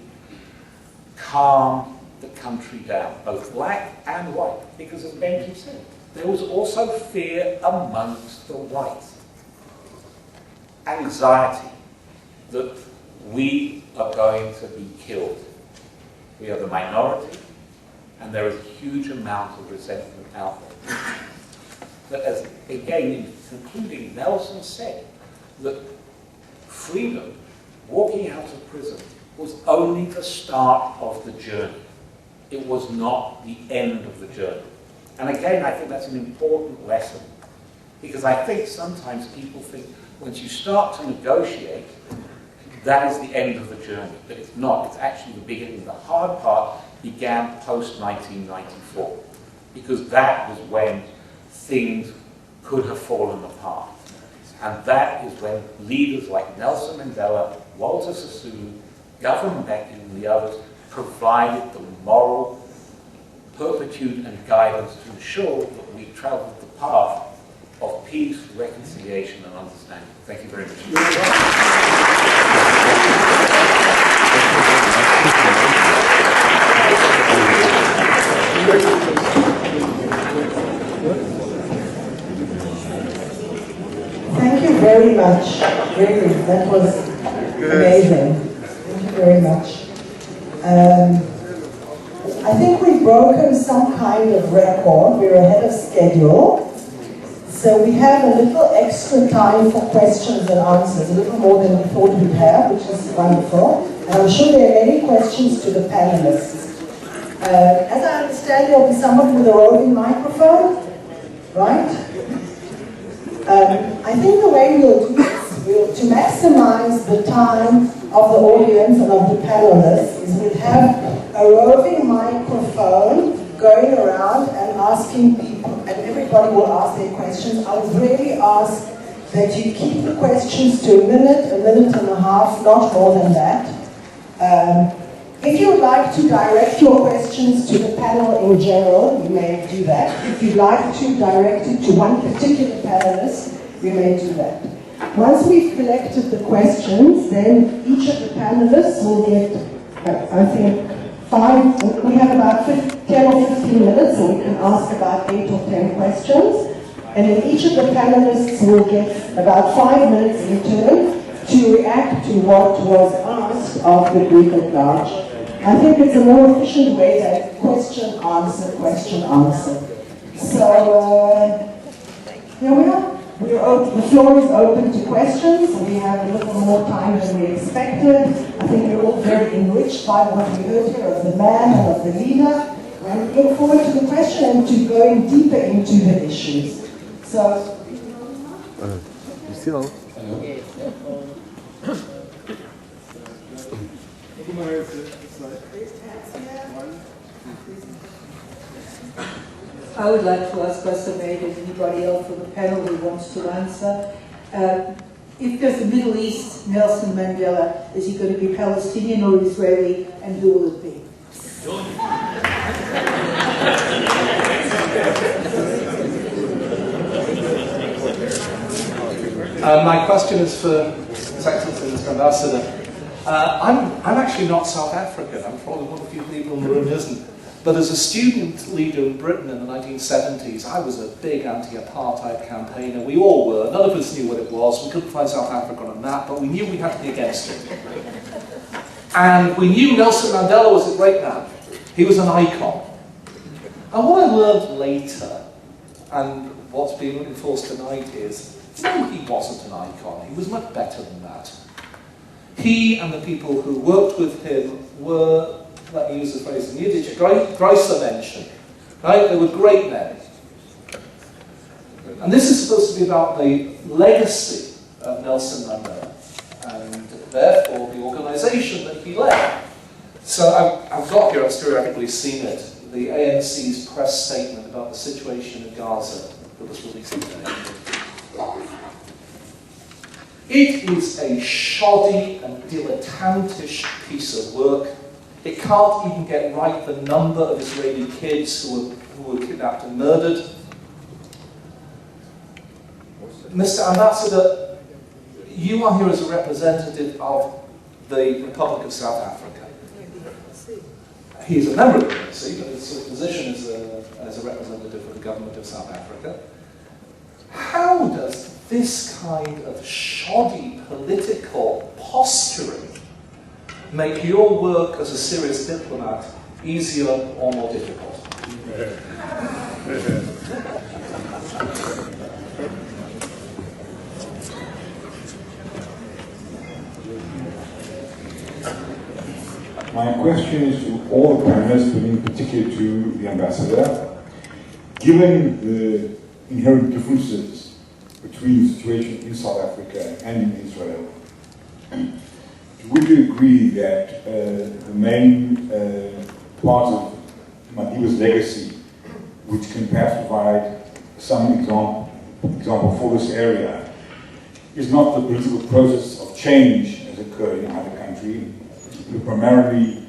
calmed the country down, both black and white. Because as Benji said, there was also fear amongst the whites. Anxiety that we are going to be killed. We are the minority, and there is a huge amount of resentment out there. But as, again, in concluding, Nelson said that freedom, walking out of prison, was only the start of the journey. It was not the end of the journey. And again, I think that's an important lesson Because I think sometimes people think once you start to negotiate, that is the end of the journey. But it's not. It's actually the beginning. The hard part began post-1994. Because that was when things could have fallen apart. And that is when leaders like Nelson Mandela, Walter Sisulu, Govan Mbeki and the others provided the moral turpitude and guidance to ensure that we traveled the path of peace, reconciliation and understanding. Thank you very much. Thank you very much. Really, that was amazing. Thank you very much. I think we've broken some kind of record. We're ahead of schedule. So we have a little extra time for questions and answers, a little more than we thought we'd have, which is wonderful. And I'm sure there are many questions to the panelists. As I understand, there'll be someone with a roving microphone, right? I think the way we'll do this, to maximize the time of the audience and of the panelists, is we'll have a roving microphone going around and asking people, and everybody will ask their questions. I would really ask that you keep the questions to a minute and a half, not more than that. If you would like to direct your questions to the panel in general, you may do that. If you'd like to direct it to one particular panelist, you may do that. Once we've collected the questions, then each of the panelists will get, I think, we have about 10 or 15 minutes, so we can ask about 8 or 10 questions. And then each of the panelists will get about 5 minutes in turn to react to what was asked of the group at large. I think it's a more efficient way than question, answer. So, here we are. The floor is open to questions. We have a little more time than we expected. I think we're all very enriched by what we heard here of the man and of the leader. I'm looking forward to the question and to going deeper into the issues. So, you see all? I would like to ask Pastor Maid and anybody else on the panel who wants to answer. If there's a Middle East Nelson Mandela, is he going to be Palestinian or Israeli, and who will it be? My question is for His Excellency, Mr. Ambassador. I'm actually not South African. I'm probably one of the few people in the room who isn't. But as a student leader in Britain in the 1970s, I was a big anti-apartheid campaigner. We all were. None of us knew what it was. We couldn't find South Africa on a map, but we knew we had to be against it. And we knew Nelson Mandela was a great man. He was an icon. And what I learned later, and what's being reinforced tonight, is no, he wasn't an icon. He was much better than that. He and the people who worked with him were, let me use the phrase in Yiddish, Menschen, right? They were great men. And this is supposed to be about the legacy of Nelson Mandela, and therefore the organisation that he led. So I've got here, I've theoretically seen it, the ANC's press statement about the situation in Gaza that was released today. It is a shoddy and dilettantish piece of work. It can't even get right the number of Israeli kids who were kidnapped and murdered. Mr. Ambassador, you are here as a representative of the Republic of South Africa. He is a member of the ANC, but his position as a representative of the government of South Africa. How does this kind of shoddy political posturing make your work as a serious diplomat easier or more difficult? My question is to all the panelists, but in particular to the ambassador. Given the inherent differences between the situation in South Africa and in Israel. Would you agree that the main part of Madiba's legacy, which can perhaps provide some example for this area, is not the political process of change as occurred in either country, but primarily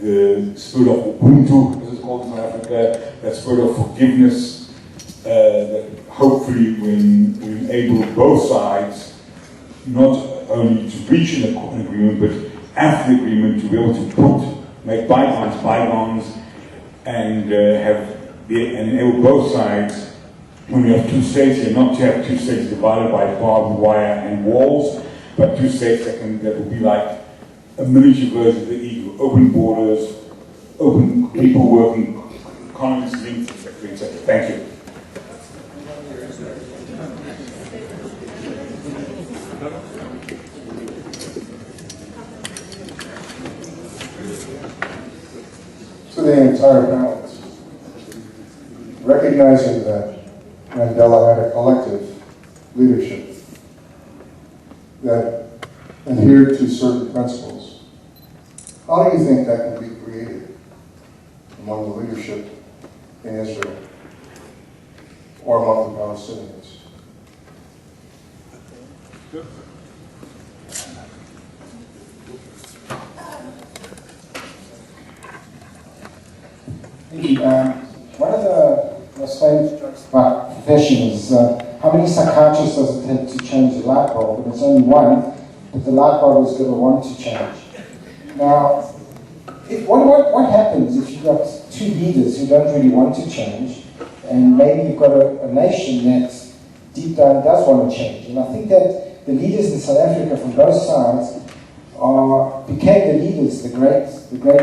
the spirit of Ubuntu, as it's called in South Africa, that spirit of forgiveness, that hopefully will enable both sides not only to reach an agreement, but after the agreement to be able to make bygones bygones, and enable both sides, when we have two states here, not to have two states divided by barbed wire and walls, but two states that will be like a miniature version of the EU, open borders, open people working, economies linked, etc., etc. Thank you. To the entire panel, recognizing that Mandela had a collective leadership that adhered to certain principles, how do you think that can be created among the leadership in Israel or among the Palestinians? Thank you. One of the most famous jokes about profession is how many psychiatrists does it take to change a light bulb? And it's only one, but the light bulb is going to want to change. Now, what happens if you've got two leaders who don't really want to change, and maybe you've got a nation that deep down does want to change? And I think that the leaders in South Africa from both sides became the leaders, the great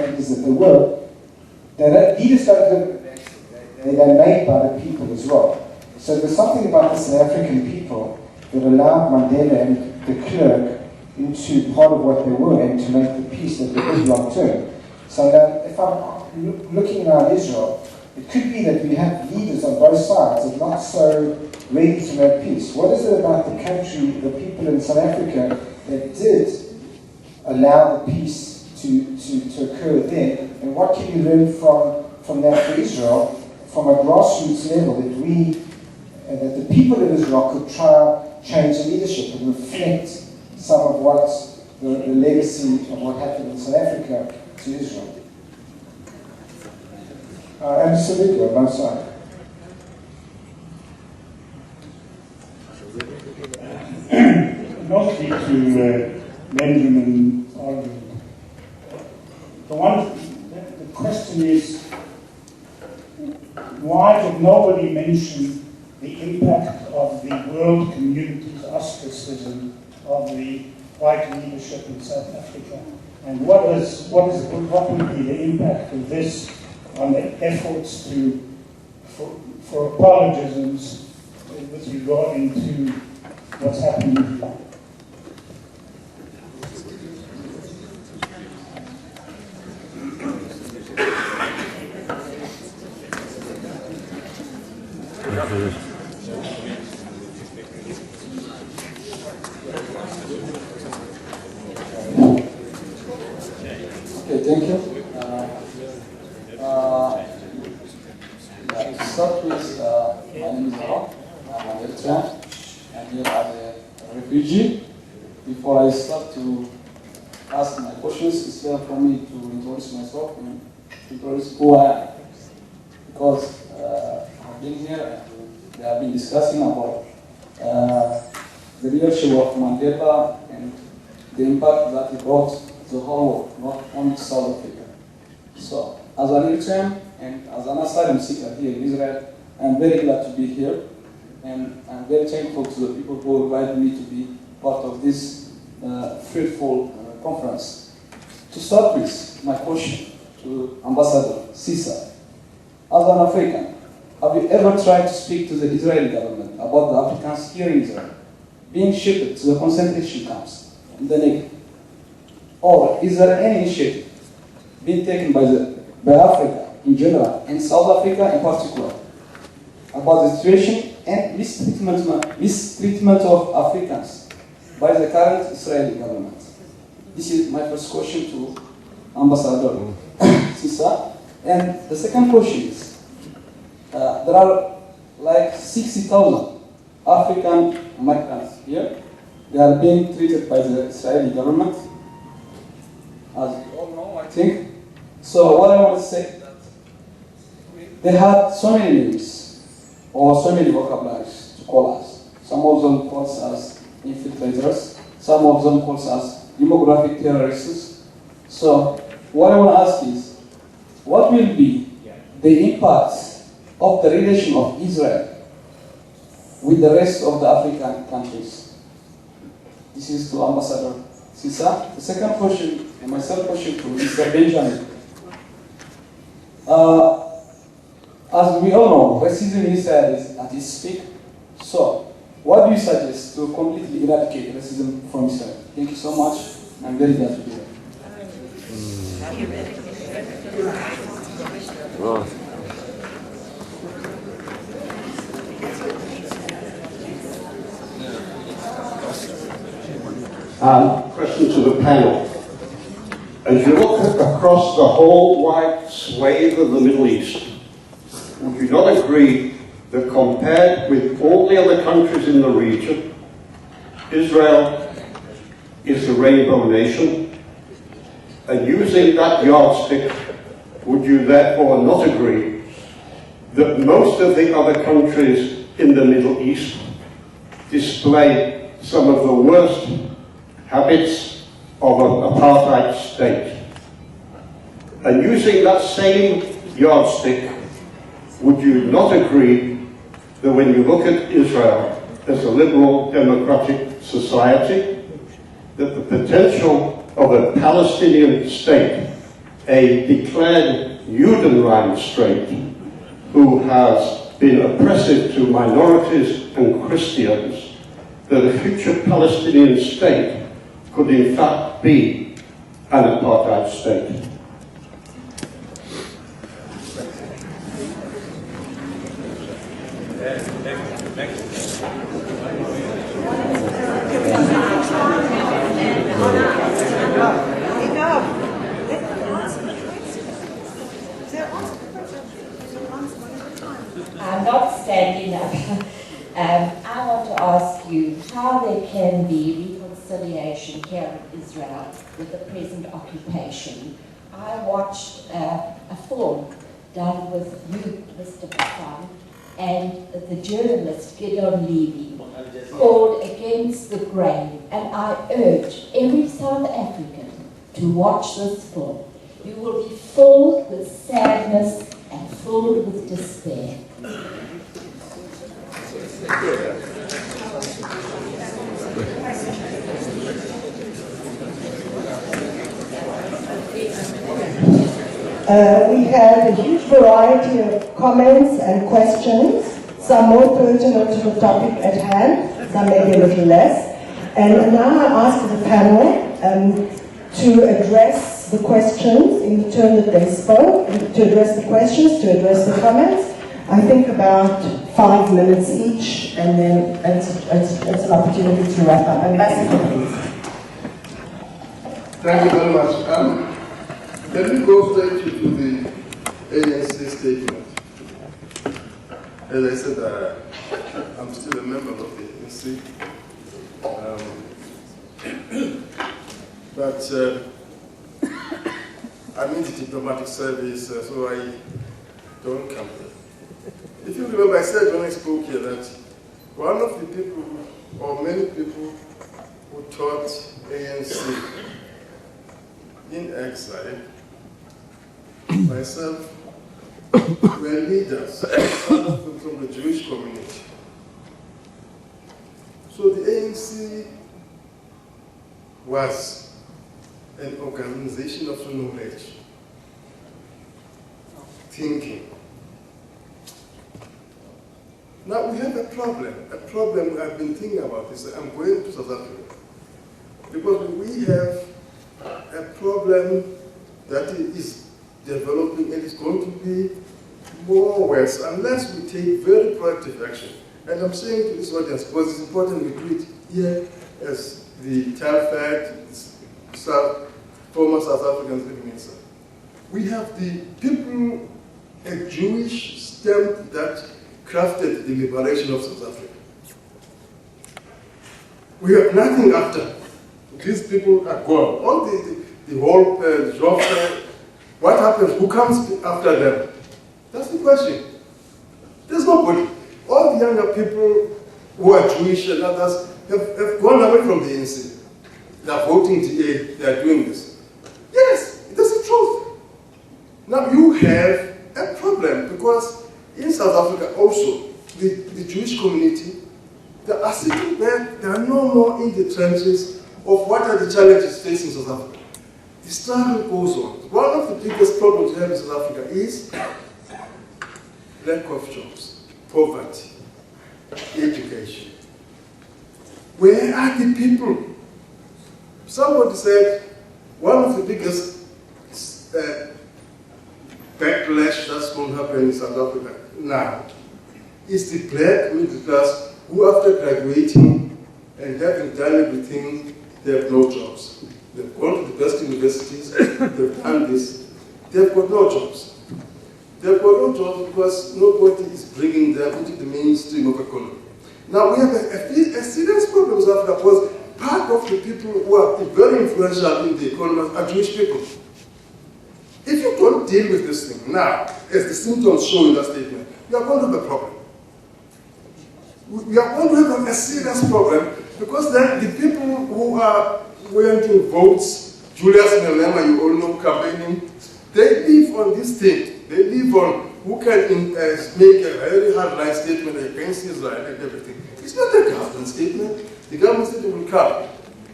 leaders that they were. Leaders don't live in the they're made by the people as well. So there's something about the South African people that allowed Mandela and de Klerk into part of what they were and to make the peace that they did long term. So that if I'm looking at Israel, it could be that we have leaders on both sides that are not so ready to make peace. What is it about the country, the people in South Africa that did allow the peace to occur there, and what can you learn from that for Israel, from a grassroots level, that the people of Israel could try change the leadership and reflect some of what the legacy of what happened in South Africa to Israel? Absolutely, on both sides. Mostly to Benjamin's argument. The question is, why did nobody mention the impact of the world community's ostracism of the white leadership in South Africa? And what would be the impact of this on the efforts for apologisms with regard to what's happening here? Okay, thank you. To start with, my name is Rob. I'm an Eritrean. I'm here as a refugee. Before I start to ask my questions, it's fair for me to introduce myself and introduce who I am. Because I've been here and we have been discussing about the leadership of Mandela and the impact that it brought to the whole world, not only South Africa. So, as an Eritrean and as an asylum seeker here in Israel, I'm very glad to be here, and I'm very thankful to the people who invited me to be part of this fruitful conference. To start with, my question to Ambassador Sisa. As an African, have you ever tried to speak to the Israeli government about the Africans here in Israel being shipped to the concentration camps in the Negev? Or is there any initiative being taken by Africa in general and South Africa in particular about the situation and mistreatment of Africans by the current Israeli government? This is my first question to Ambassador Sisa. And the second question is, there are like 60,000 African migrants here. They are being treated by the Israeli government, as you all know, I think. So what I want to say, they had so many names, or so many vocabularies to call us. Some of them call us infiltrators, some of them call us demographic terrorists. So what I want to ask is, what will be the impact of the relation of Israel with the rest of the African countries? This is to Ambassador Sisa. The second question, and my third question to Mr. Benjamin. As we all know, racism in Israel is at its peak. So, what do you suggest to completely eradicate racism from Israel? Thank you so much. I'm very glad to be here. Question to the panel. As you look across the whole wide swathe of the Middle East, would you not agree that compared with all the other countries in the region, Israel is the rainbow nation? And using that yardstick, would you therefore not agree that most of the other countries in the Middle East display some of the worst habits of an apartheid state? And using that same yardstick, would you not agree that when you look at Israel as a liberal democratic society, that the potential of a Palestinian state, a declared Judenrein state, who has been oppressive to minorities and Christians, that a future Palestinian state could in fact be an apartheid state? I'm not standing up. I want to ask you how there can be reconciliation here in Israel with the present occupation. I watched a film done with you, Mr. Bassan, and the journalist Gideon Levy, called Against the Grain, and I urge every South African to watch this film. You will be filled with sadness and filled with despair. We had a huge variety of comments and questions, some more pertinent to the topic at hand, some maybe a little less. And now I ask the panel to address the questions in the turn that they spoke, to address the questions, to address the comments. I think about 5 minutes each, and then it's an opportunity to wrap up. Ambassador, please. Thank you very much. Let me go straight to the ANC statement. As I said, I'm still a member of the ANC. But I'm in the diplomatic service, so I don't come here. If you remember, I said when I spoke here that one of the people, or many people, who taught ANC in exile, myself, were leaders, some of them from the Jewish community. So the ANC was an organization of knowledge, thinking. Now we have a problem I've been thinking about this. I'm going to South Africa, because we have a problem that is developing and is going to be more or less unless we take very proactive action. And I'm saying to this audience, because it's important we do it here as the Telfed, former South Africans living inside. We have the people, a Jewish stamp that crafted the liberation of South Africa. We have nothing after. These people are gone. All the whole job, what happens? Who comes after them? That's the question. There's nobody. All the younger people who are Jewish and others have gone away from the ANC. They are voting DA, they are doing this. Yes, that's the truth. Now you have a problem because in South Africa also, the Jewish community, they are sitting back, they are no more in the trenches of what are the challenges facing South Africa. The struggle goes on. One of the biggest problems we have in South Africa is lack of jobs, poverty, education. Where are the people? Somebody said one of the biggest backlash that's going to happen in South Africa now is the black middle class who after graduating and having done everything, they have no jobs. They've gone to the best universities, they've done this, they've got no jobs. They've got no jobs because nobody is bringing them into the mainstream of economy. Now we have a serious problem in South Africa because part of the people who are very influential in the economy are Jewish people. If you don't deal with this thing now, as the symptoms show in that statement, you are going to have a problem. We are going to have a serious problem because then the people who are wanting votes, Julius Malema, you all know, campaigning, they live on this thing. They live on who can make a very hard-line statement against Israel and everything. It's not a government statement. The government statement will come.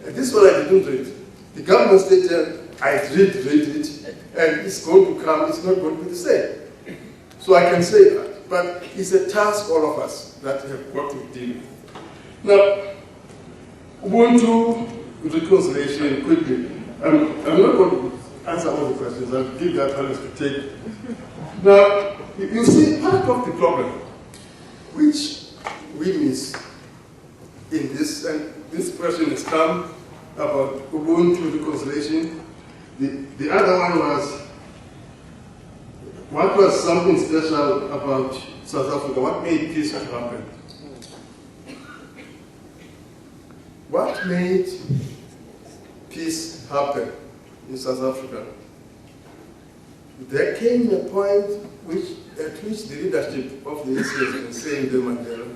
And this is what I didn't read. The government statement, I read it, and it's going to come, it's not going to be the same. So I can say that. But it's a task, all of us, that have got to deal with. Now, Ubuntu reconciliation, quickly. I'm not going to answer all the questions. I'll give that others to take. Now, you see, part of the problem, which we miss in this, and this question has come about Ubuntu reconciliation. The other one was, what was something special about South Africa? What made peace happen? What made peace happen in South Africa? There came a point at which the leadership of the ANC has been saying to Mandela,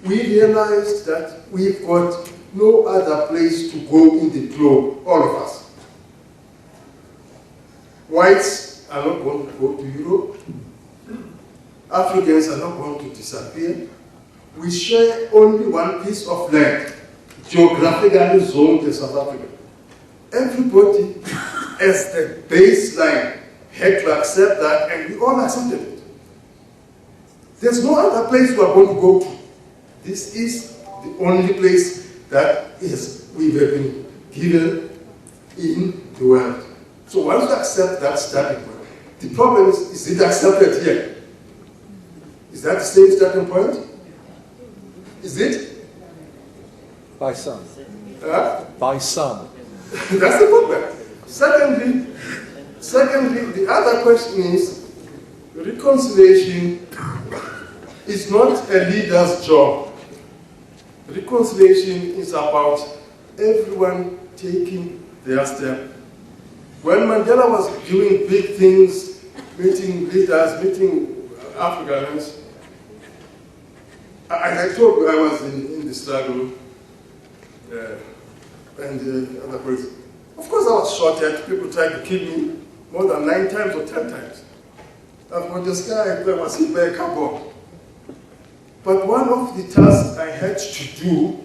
we realized that we've got no other place to go in the globe, all of us. Whites are not going to go to Europe. Africans are not going to disappear. We share only one piece of land, geographically zoned as South Africa. Everybody, as the baseline, had to accept that, and we all accepted it. There's no other place we are going to go to. This is the only place that we've been given in the world. So once you accept that starting point, the problem is it accepted here? Is that the same starting point? Is it? By some. By some. That's the problem. Secondly, the other question is, reconciliation is not a leader's job. Reconciliation is about everyone taking their step. When Mandela was doing big things, meeting leaders, meeting Africans, I told you I was in the struggle and other places. Of course I was shot at, people tried to kill me more than 9 times or 10 times. I've got this guy, I was hit by a car bomb. But one of the tasks I had to do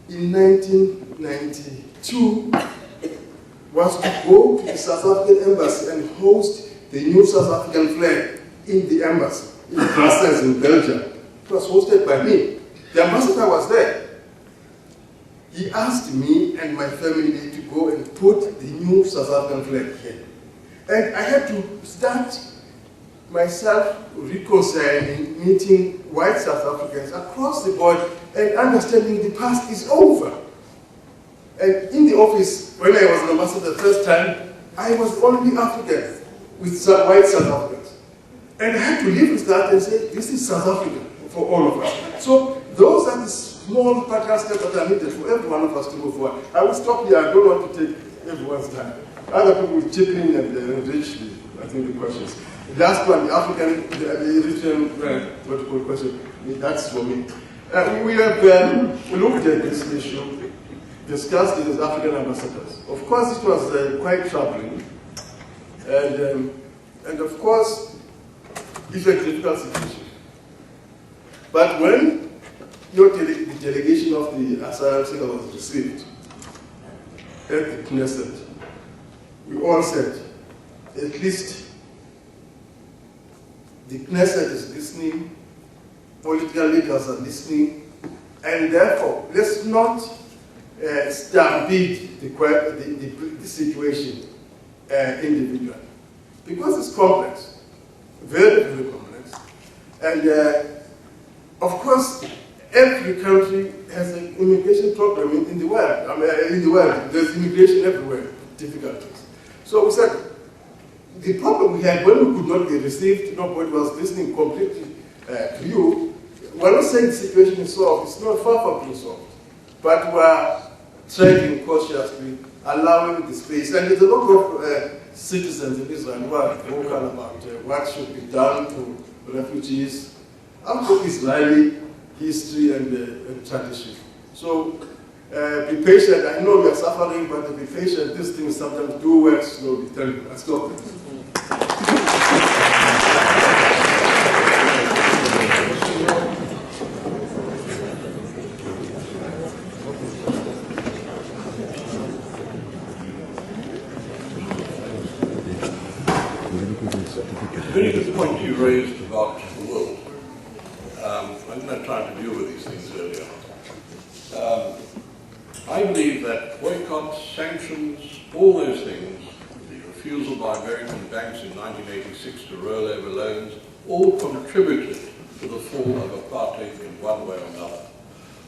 in 1992 was to go to the South African embassy and host the new South African flag in the embassy, in Glassman in Belgium. It was hosted by me. The ambassador was there. He asked me and my family to go and put the new South African flag here. And I had to start myself reconciling, meeting white South Africans across the board and understanding the past is over. And in the office, when I was an ambassador the first time, I was the only African with some white South Africans. And I had to live with that and say, this is South Africa for all of us. So those are the small practical steps that are needed for every one of us to move forward. I will stop here. I don't want to take everyone's time. Other people will chip in and enrich I think the questions. The last one, the African, the Eritrean question, that's for me. We have looked at this issue, discussed it as African ambassadors. Of course, it was quite troubling. And of course, it's a critical situation. But when the delegation of the asylum seeker was received at the Knesset, we all said, at least the Knesset is listening, political leaders are listening, and therefore, let's not stampede the situation individually. Because it's complex, very, very complex. And of course, every country has an immigration problem in the world. I mean, in the world, there's immigration everywhere, difficulties. So we said, the problem we had when we could not be received, nobody was listening completely to you. We're not saying the situation is solved, it's not far from being solved. But we're treading cautiously, allowing the space. And there's a lot of citizens in Israel who are vocal about what should be done to refugees out of Israeli history and tradition. So be patient. I know we are suffering, but be patient. These things sometimes do work slowly. Thank you. Let's go. Very good point you raised about the world. I didn't have time to deal with these things earlier. I believe that boycotts, sanctions, all those things, the refusal by American banks in 1986 to roll over loans, all contributed to the fall of apartheid in one way or another.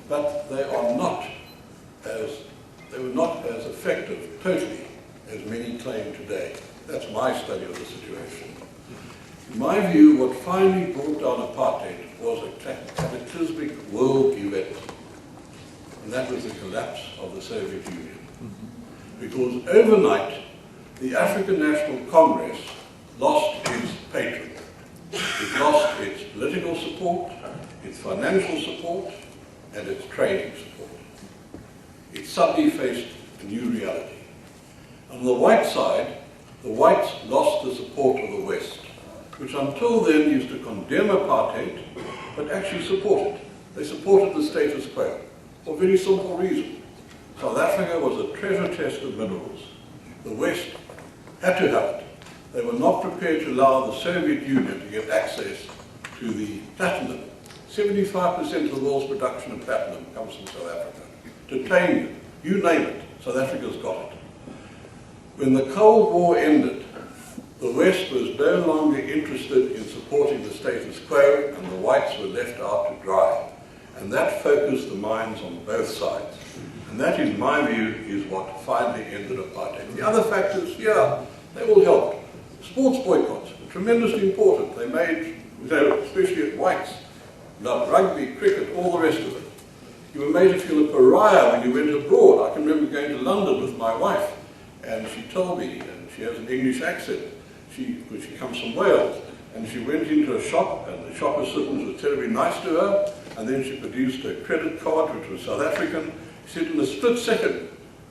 But they were not as effective totally as many claim today. That's my study of the situation. In my view, what finally brought down apartheid was a cataclysmic world event. And that was the collapse of the Soviet Union. Because overnight, the African National Congress lost its patron. It lost its political support, its financial support, and its training support. It suddenly faced a new reality. On the white side, the whites lost the support of the West, which until then used to condemn apartheid, but actually support it. They supported the status quo for a very simple reason. South Africa was a treasure chest of minerals. The West had to have it. They were not prepared to allow the Soviet Union to get access to the platinum. 75% of the world's production of platinum comes from South Africa. Titanium, you name it, South Africa's got it. When the Cold War ended, the West was no longer interested in supporting the status quo, and the whites were left out to dry. And that focused the minds on both sides. And that, in my view, is what finally ended apartheid. The other factors, yeah, they all helped. Sports boycotts were tremendously important. They made, especially at whites, loved rugby, cricket, all the rest of it. You were made to feel a pariah when you went abroad. I can remember going to London with my wife, and she told me, and she has an English accent, she comes from Wales, and she went into a shop, and the shop assistant was terribly nice to her, and then she produced a credit card, which was South African. She said in a split second,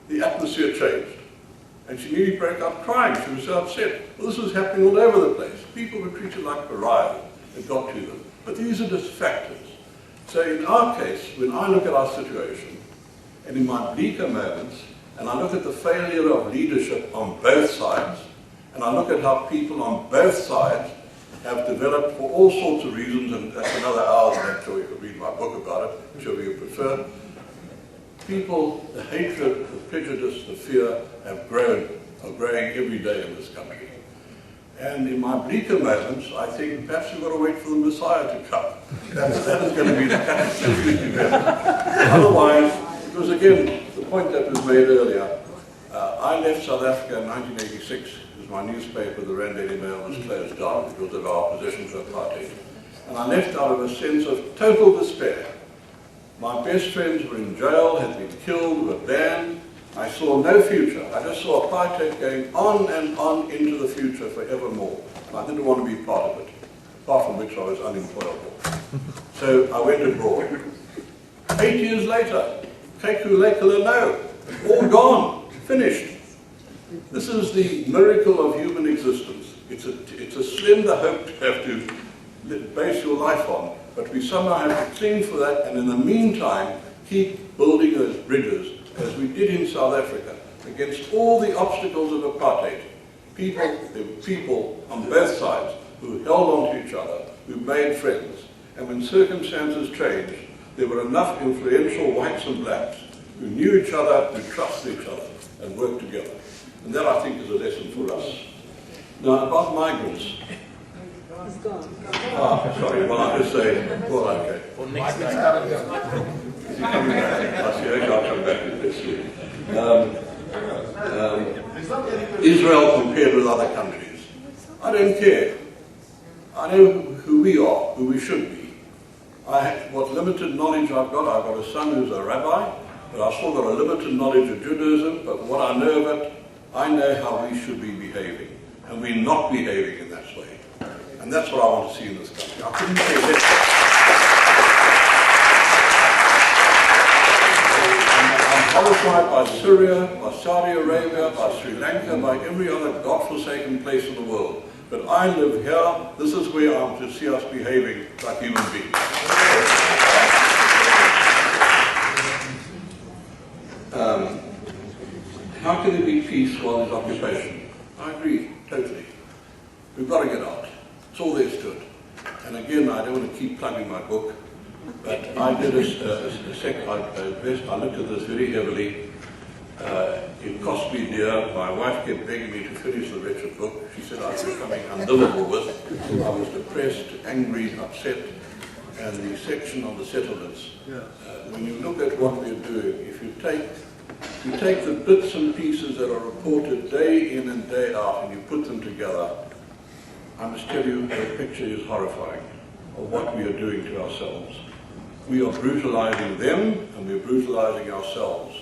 the atmosphere changed. And she nearly broke out crying. She was so upset. Well, this was happening all over the place. People were treated like pariahs. It got to them. But these are just factors. So in our case, when I look at our situation, and in my bleaker moments, and I look at the failure of leadership on both sides, and I look at how people on both sides have developed for all sorts of reasons, and that's another hour's lecture, you could read my book about it, whichever you prefer. People, the hatred, the prejudice, the fear are growing every day in this country. And in my bleaker moments, I think perhaps we've got to wait for the Messiah to come. That is going to be the catastrophic event. Otherwise, because again, the point that was made earlier, I left South Africa in 1986 because my newspaper, the Rand Daily Mail, was closed down because of our opposition to apartheid. And I left out of a sense of total despair. My best friends were in jail, had been killed, were banned. I saw no future. I just saw apartheid going on and on into the future forevermore. And I didn't want to be part of it, apart from which I was unemployable. So I went abroad. 8 years later, Keku Lekala, no, all gone, finished. This is the miracle of human existence. It's a slender hope to have to base your life on, but we somehow have to cling for that, and in the meantime, keep building those bridges, as we did in South Africa, against all the obstacles of apartheid. There were people on both sides who held on to each other, who made friends, and when circumstances changed, there were enough influential whites and blacks who knew each other, who trusted each other, and worked together. And that, I think, is a lesson for us. Now, about migrants. Ah, sorry, well, I just say, well, okay. For next time. Is he coming back? I see, okay, I'll come back with this. Israel compared with other countries. I don't care. I know who we are, who we should be. What limited knowledge I've got a son who's a rabbi, but I've still got a limited knowledge of Judaism, but what I know of it, I know how we should be behaving. And we're not behaving in that way. And that's what I want to see in this country. I couldn't say less. I'm horrified by Syria, by Saudi Arabia, by Sri Lanka, by every other godforsaken place in the world. But I live here, this is where I'm to see us behaving like human beings. How can there be peace while there's occupation? I agree, totally. We've got to get out. It's all there is to it. And again, I don't want to keep plugging my book, but I did I looked at this very heavily. It cost me dear. My wife kept begging me to finish the wretched book. She said I was becoming unlivable with. I was depressed, angry, upset. And the section on the settlements, when you look at what we're doing, if you take the bits and pieces that are reported day in and day out and you put them together, I must tell you, the picture is horrifying of what we are doing to ourselves. We are brutalizing them and we're brutalizing ourselves.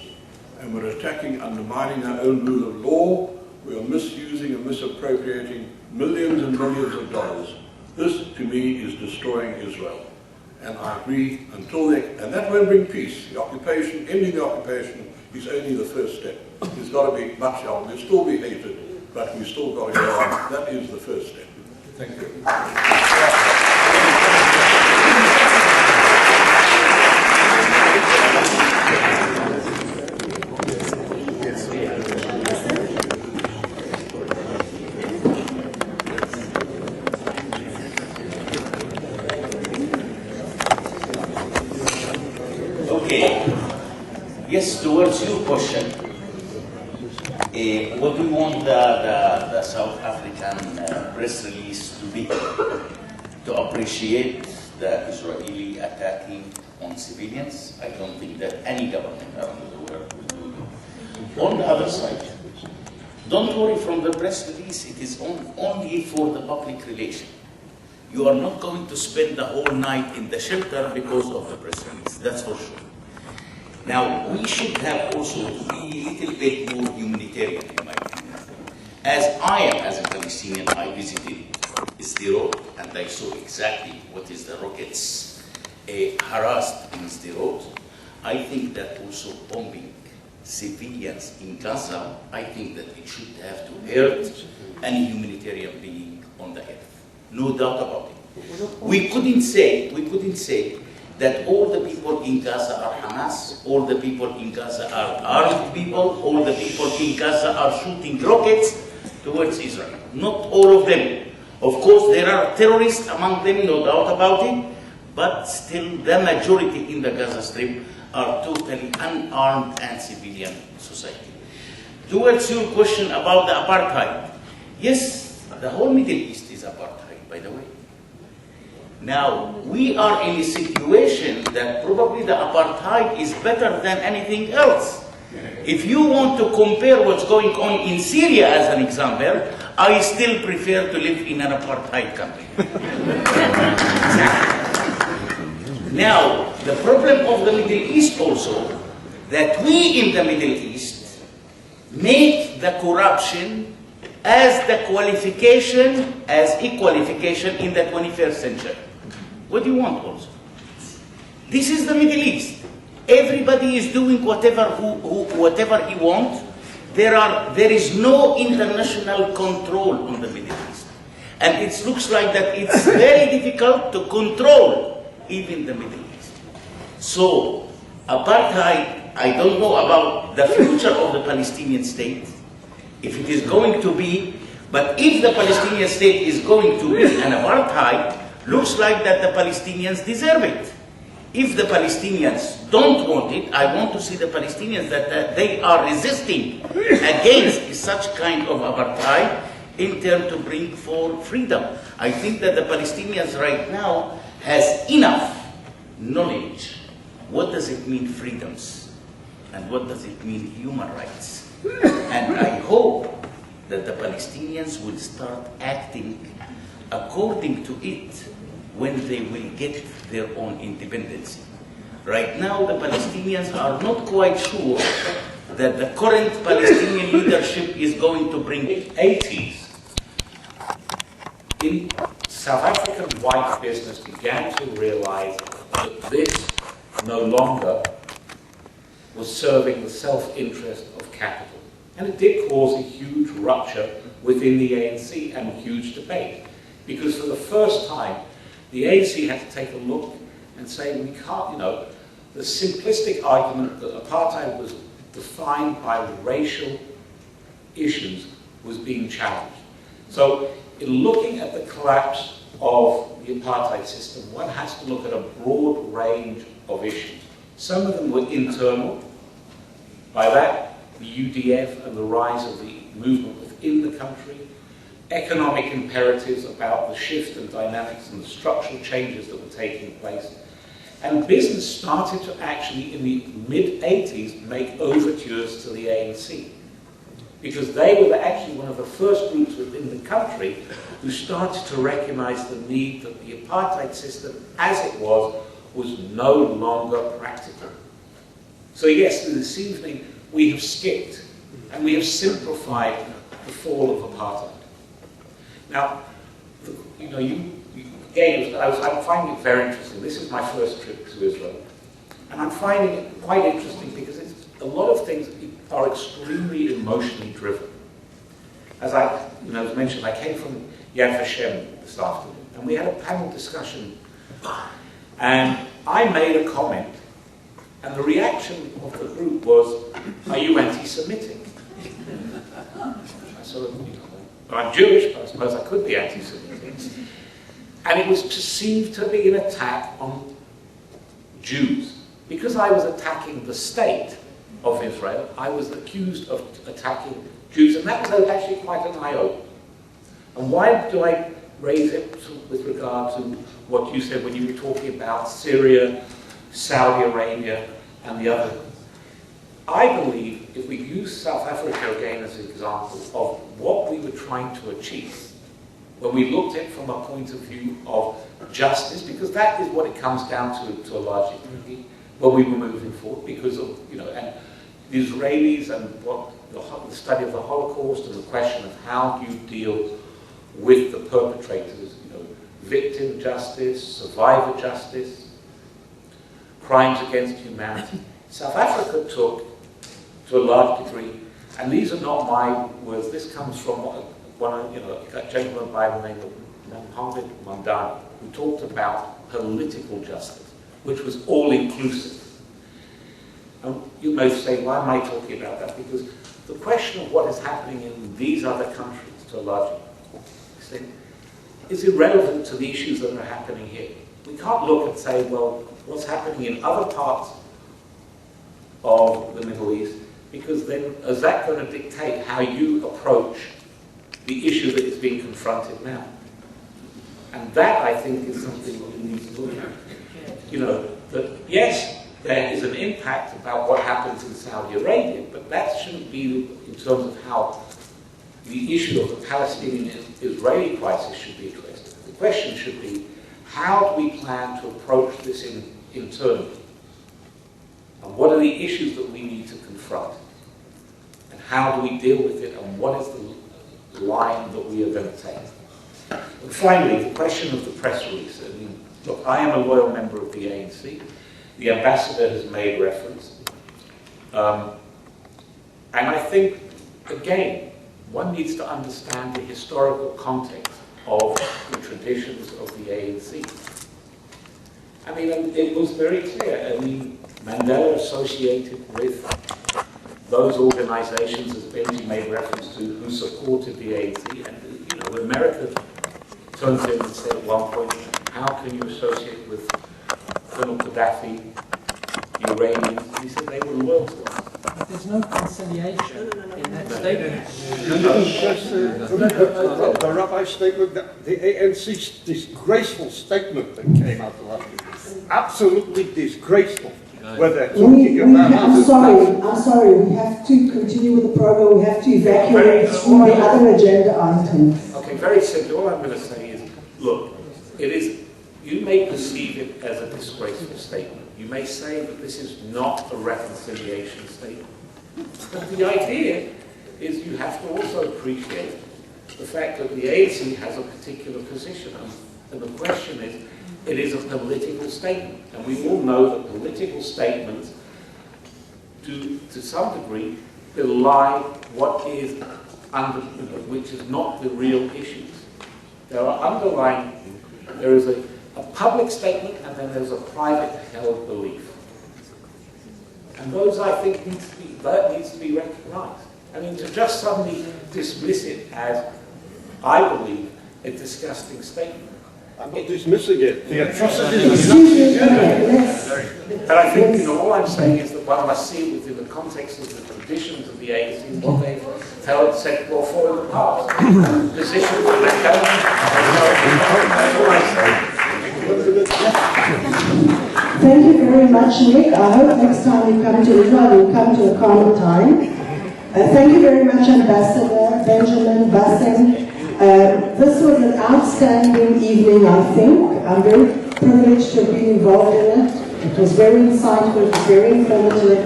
And we're attacking, undermining our own rule of law. We are misusing and misappropriating millions and millions of dollars. This, to me, is destroying Israel. And I agree, and that won't bring peace. The occupation, ending the occupation, is only the first step. There's got to be much else. There'll still be hatred, but we've still got to go on. That is the first step. Thank you. Yes, towards your question, what do you want the South African press release to be? To appreciate the Israeli attacking on civilians? I don't think that any government around the world will do it. On the other side, don't worry from the press release, it is only for the public relation. You are not going to spend the whole night in the shelter because of the press release, that's for sure. Now, we should have also to be a little bit more humanitarian, in my opinion. As I am, as a Palestinian, I visited Sderot, and I saw exactly what is the rockets harassed in Sderot. I think that also bombing civilians in Gaza, I think that it should have to hurt any humanitarian being on the earth. No doubt about it. We couldn't say that all the people in Gaza are Hamas, all the people in Gaza are armed people, all the people in Gaza are shooting rockets towards Israel. Not all of them. Of course, there are terrorists among them, no doubt about it, but still the majority in the Gaza Strip are totally unarmed and civilian society. Towards your question about the apartheid, yes, The whole Middle East is apartheid, by the way. Now, we are in a situation that probably the apartheid is better than anything else. If you want to compare what's going on in Syria as an example, I still prefer to live in an apartheid country. Now, the problem of the Middle East also, that we in the Middle East make the corruption as the qualification, as a qualification in the 21st century. What do you want also? This is the Middle East. Everybody is doing whatever he wants. There is no international control on the Middle East. And it looks like that it's very difficult to control even the Middle East. So, apartheid, I don't know about the future of the Palestinian state, if it is going to be, but if the Palestinian state is going to be an apartheid, looks like that the Palestinians deserve it. If the Palestinians don't want it, I want to see the Palestinians that they are resisting against such kind of apartheid in terms to bring for freedom. I think that the Palestinians right now has enough knowledge. What does it mean freedoms? And what does it mean human rights? And I hope that the Palestinians will start acting according to it when they will get their own independence. Right now, the Palestinians are not quite sure that the current Palestinian leadership is going to bring it. 80s, in South African white business began to realize that this no longer was serving the self-interest of capital. And it did cause a huge rupture within the ANC and a huge debate. Because for the first time, the ANC had to take a look and say, we can't, the simplistic argument that apartheid was defined by racial issues was being challenged. So, in looking at the collapse of the apartheid system, one has to look at a broad range of issues. Some of them were internal. By that, the UDF and the rise of the movement within the country, economic imperatives about the shift and dynamics and the structural changes that were taking place. And business started to actually, in the mid-80s, make overtures to the ANC. Because they were actually one of the first groups within the country who started to recognize the need that the apartheid system, as it was no longer practical. So yes, this evening we have skipped and we have simplified the fall of apartheid. Now, I'm finding it very interesting. This is my first trip to Israel. And I'm finding it quite interesting because a lot of things are extremely emotionally driven. As I mentioned, I came from Yad Vashem this afternoon, and we had a panel discussion. And I made a comment, and the reaction of the group was, are you anti-Semitic? I sort of, I'm Jewish, but I suppose I could be anti-Semitic. And it was perceived to be an attack on Jews. Because I was attacking the state of Israel, I was accused of attacking Jews, and that was actually quite an eye-opener. And why do I raise it with regard to what you said when you were talking about Syria, Saudi Arabia, and the other? I believe if we use South Africa again as an example of what we were trying to achieve, when we looked at it from a point of view of justice, because that is what it comes down to a large degree, when we were moving forward, because of, and the Israelis and what the study of the Holocaust and the question of how do you deal with the perpetrators, victim justice, survivor justice, crimes against humanity. South Africa took, to a large degree, and these are not my words, this comes from a gentleman by the name of Mohammed Mandela, who talked about political justice, which was all-inclusive. And you may say, why am I talking about that? Because the question of what is happening in these other countries, to a large extent, is irrelevant to the issues that are happening here. We can't look and say, well, what's happening in other parts of the Middle East, because then is that going to dictate how you approach the issue that is being confronted now. And that, I think, is something that we need to look at. You know, that yes, there is an impact about what happens in Saudi Arabia, but that shouldn't be in terms of how the issue of the Palestinian-Israeli crisis should be addressed. The question should be, how do we plan to approach this internally? And what are the issues that we need to confront? And how do we deal with it? And what is the line that we are going to take? And finally, the question of the press release. I mean, look, I am a loyal member of the ANC. The ambassador has made reference. And I think, again, one needs to understand the historical context of the traditions of the ANC. I mean, it was very clear. I mean, Mandela associated with those organizations, as Benji made reference to, who supported the ANC. And, you know, America turned to him and said at one point, how can you associate with Colonel Gaddafi, the Iranians? He said they were loyal to us. There's no conciliation in that statement. The rabbi statement, the ANC's disgraceful statement that came out last week. Absolutely disgraceful. Where they're talking about... I'm sorry, we have to continue with the program, we have to evacuate through the other agenda items. Okay, very simply, all I'm going to say is, look, it is, you may perceive it as a disgraceful statement. You may say that this is not a reconciliation statement. But the idea is you have to also appreciate the fact that the ANC has a particular position. And the question is, it is a political statement. And we all know that political statements, to some degree, belie what is under, which is not the real issues. There are underlying, there is a public statement and then there's a private held belief. And those, I think, that needs to be recognized. I mean, to just suddenly dismiss it as, I believe, a disgusting statement. I'm not dismissing it. The atrocities... But I think, you know, all I'm saying is that one must see it within the context of the traditions of the ANC and what they've said before in the past. Positions that they've done. That's all I'm saying. Thank you very much, Nick. I hope next time you come to Israel, you'll come to a calmer time. Thank you very much, Ambassador Benjamin Bassem. This was an outstanding evening, I think. I'm very privileged to have been involved in it. It was very insightful, it was very informative,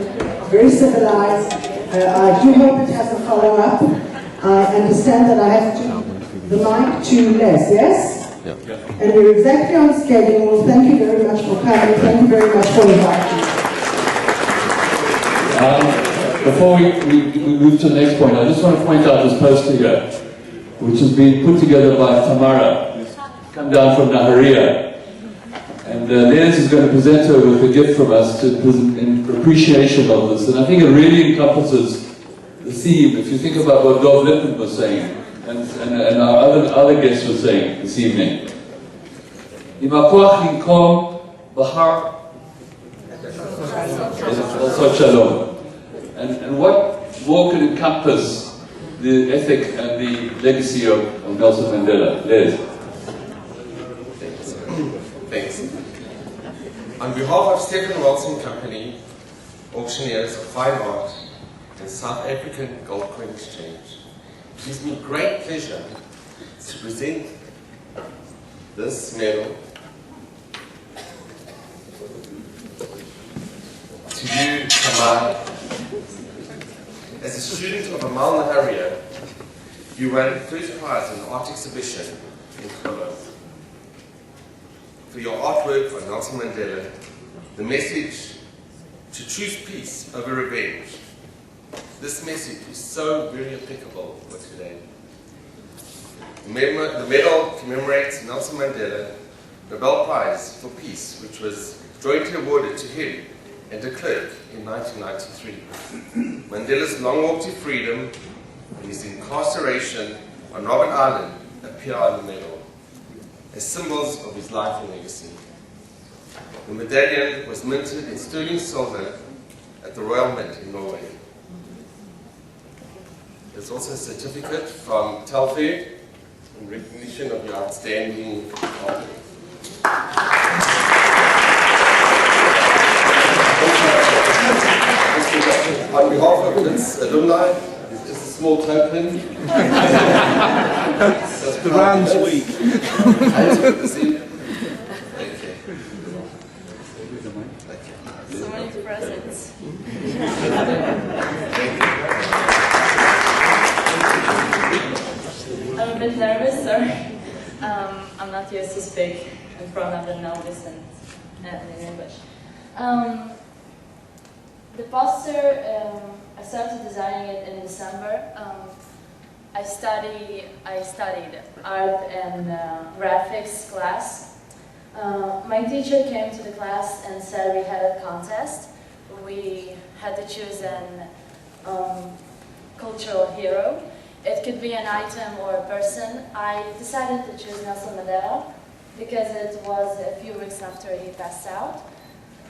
very civilized. I do hope it has a follow-up. I understand that I have the mic to Les, yes? Yeah. And we're exactly on schedule. Thank you very much for coming. Thank you very much for inviting me. Before we move to the next point, I just want to point out this poster here, which has been put together by Tamara, who's come down from Naharia. And Les is going to present her with a gift from us in appreciation of this. And I think it really encompasses the theme, if you think about what Dov Lippman was saying, and our other guests were saying this evening. And what more can encompass the ethic and the legacy of Nelson Mandela? Les. Thanks. On behalf of Stephen Wilson Company, auctioneers of fine art and South African Gold Coin Exchange, it gives me great pleasure to present this medal to you, Tamar. As a student of Amal Naharia, you won first prize in the art exhibition in Cologne. For your artwork on Nelson Mandela, the message to choose peace over revenge. This message is so very applicable for today. The medal commemorates Nelson Mandela Nobel Prize for Peace, which was jointly awarded to him and de Klerk in 1993. Mandela's long walk to freedom and his incarceration on Robben Island appear on the medal as symbols of his life and legacy. The medallion was minted in sterling silver at the Royal Mint in Norway. There's also a certificate from Telfed in recognition of your outstanding work. On behalf of Wits Alumni, it's just a small token. The round's week. So many presents. I'm a bit nervous, sorry. I'm not used to speak in front of the notice and in English. The poster, I started designing it in December. I studied art and graphics class. My teacher came to the class and said we had a contest. We had to choose an cultural hero. It could be an item or a person. I decided to choose Nelson Mandela because it was a few weeks after he passed out.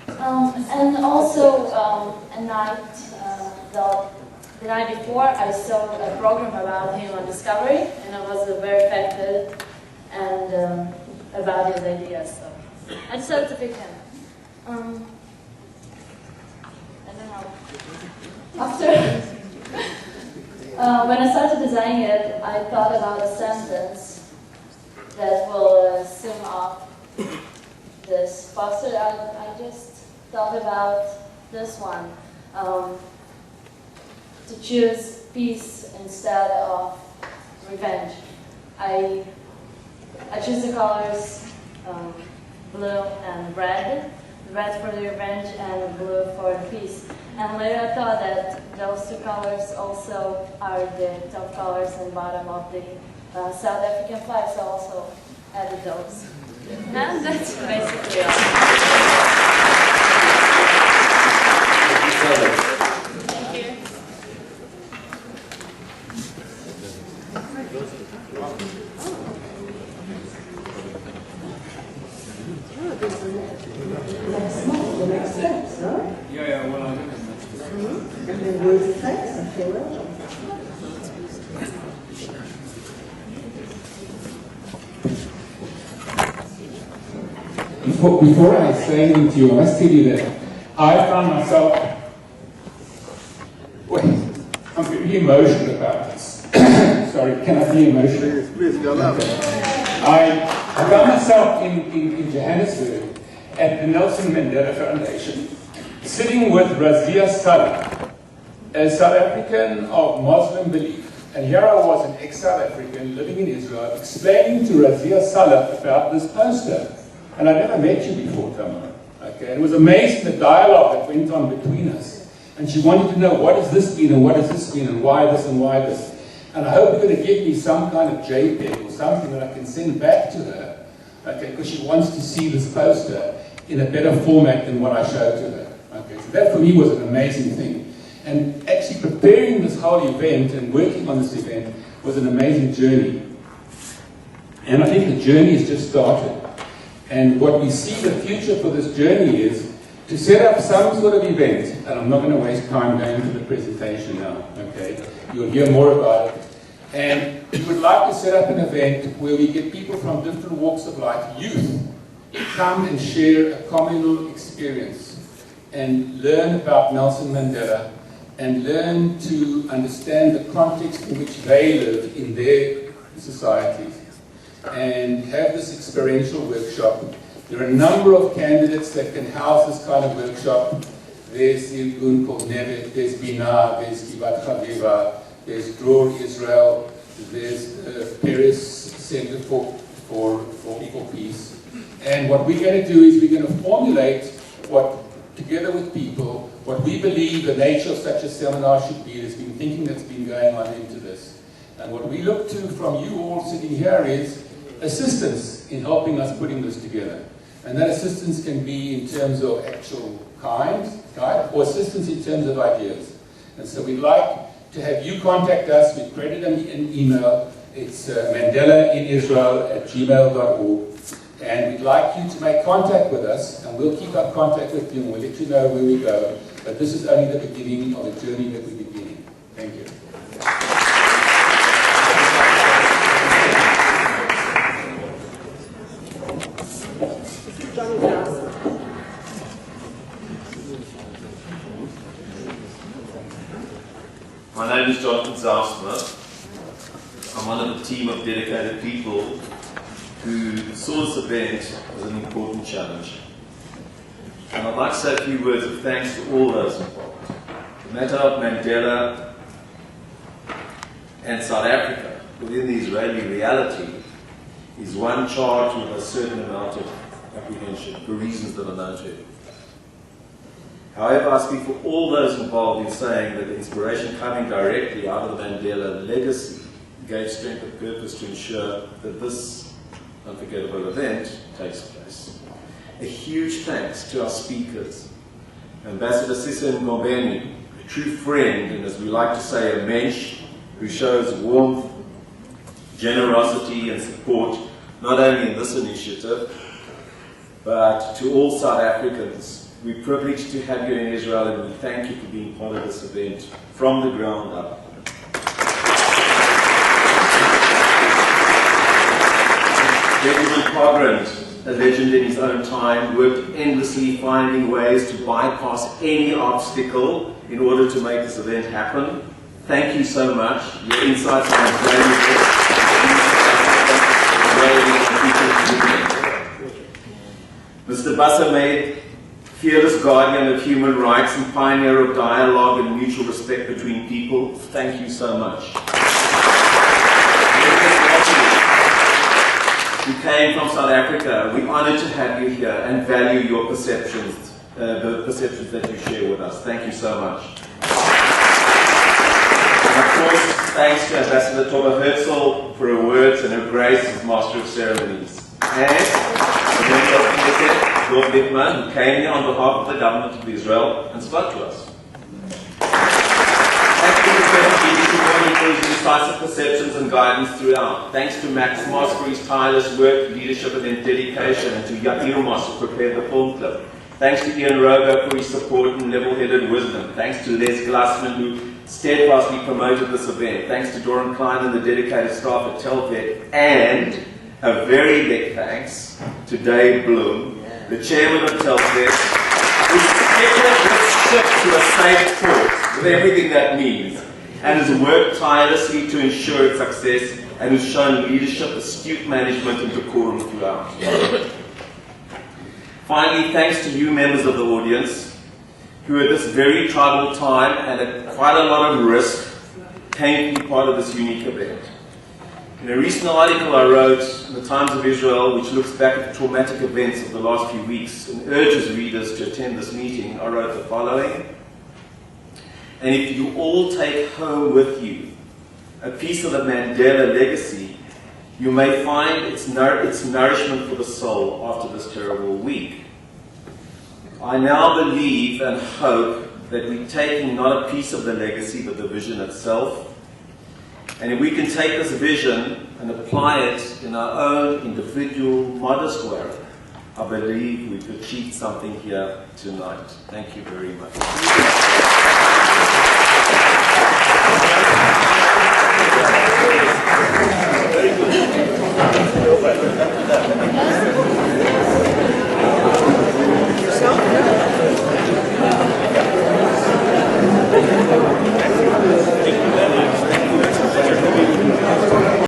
And also the night before I saw a program about him on Discovery, and I was very affected and about his ideas. So I decided to pick him. I don't know. After when I started designing it, I thought about a sentence that will sum up this poster. I just thought about this one. To choose peace instead of revenge. I choose the colors blue and red. Red for the revenge and blue for the peace. And later I thought that those two colors also are the top colors and bottom of the South African flag, so I also added those. And that's basically all. Thank you. The next steps, no? Yeah, well, I don't know. And then words of thanks and farewell. Before I say anything to you, I must tell you that I found myself, I'm very emotional about this. Sorry, can I be emotional? Please, go loud. I found myself in Johannesburg at the Nelson Mandela Foundation, sitting with Razia Saleh, a South African of Muslim belief. And here I was, an ex-South African living in Israel, explaining to Razia Saleh about this poster. And I'd never met you before, Tamara. Okay? And it was amazing the dialogue that went on between us. And she wanted to know, what does this mean, and what does this mean, and why this, and why this. And I hope you're going to give me some kind of JPEG or something that I can send back to her, okay, because she wants to see this poster in a better format than what I showed to her. Okay, so that for me was an amazing thing. And actually preparing this whole event and working on this event was an amazing journey. And I think the journey has just started. And what we see the future for this journey is to set up some sort of event, and I'm not going to waste time going into the presentation now, okay? You'll hear more about it. And we would like to set up an event where we get people from different walks of life, youth, come and share a communal experience and learn about Nelson Mandela and learn to understand the context in which they live in their societies and have this experiential workshop. There are a number of candidates that can house this kind of workshop. There's the Irgun called Nevet, there's Bina, there's Givat Chaviva, there's Dror Israel, there's Paris Center for Peace. And what we're going to do is we're going to formulate together with people, what we believe the nature of such a seminar should be. There's been thinking that's been going on into this. And what we look to from you all sitting here is assistance in helping us putting this together. And that assistance can be in terms of actual kind, or assistance in terms of ideas. And so we'd like to have you contact us. We created an email. It's mandelaInIsrael@gmail.org. And we'd like you to make contact with us, and we'll keep up contact with you, and we'll let you know where we go. But this is only the beginning of a journey that we're beginning. Thank you. My name is Jonathan Zausmer. I'm one of the team of dedicated people who saw this event as an important challenge. And I'd like to say a few words of thanks to all those involved. The matter of Mandela and South Africa within the Israeli reality is one charged with a certain amount of apprehension for reasons that are known to everyone. However, I speak for all those involved in saying that the inspiration coming directly out of the Mandela legacy gave strength of purpose to ensure that this unforgettable event takes place. A huge thanks to our speakers, Ambassador Sisa Ngombeni, a true friend, and as we like to say, a mensch, who shows warmth, generosity and support, not only in this initiative, but to all South Africans. We're privileged to have you in Israel, and we thank you for being part of this event from the ground up. Benjamin Pogrund, a legend in his own time, worked endlessly finding ways to bypass any obstacle in order to make this event happen. Thank you so much. Your insights are valuable. Mr. Bassamed, fearless guardian of human rights and pioneer of dialogue and mutual respect between people, thank you so much. You came from South Africa. We're honored to have you here and value your perceptions, the perceptions that you share with us. Thank you so much. And of course, thanks to Ambassador Toba Herzl for her words and her grace as Master of Ceremonies. And the member of the Lord Glassman, who came here on behalf of the government of Israel and spoke to us. Thank you for his decisive perceptions and guidance throughout. Thanks to Max Moss for his tireless work, leadership and dedication, and to Yair Moss who prepared the film clip. Thanks to Ian Roger for his support and level-headed wisdom. Thanks to Les Glassman who steadfastly promoted this event. Thanks to Doran Klein and the dedicated staff at Telfed. And a very big thanks to Dave Bloom, the chairman of Telfed, who steered this ship to a safe port with everything that means, and has worked tirelessly to ensure its success, and has shown leadership, astute management, and decorum throughout. Finally, thanks to you members of the audience, who at this very tribal time and at quite a lot of risk came to be part of this unique event. In a recent article I wrote in the Times of Israel, which looks back at the traumatic events of the last few weeks and urges readers to attend this meeting, I wrote the following: and if you all take home with you a piece of the Mandela legacy, you may find its nourishment for the soul after this terrible week. I now believe and hope that we're taking not a piece of the legacy, but the vision itself. And if we can take this vision and apply it in our own individual, modest way, I believe we've achieved something here tonight. Thank you very much.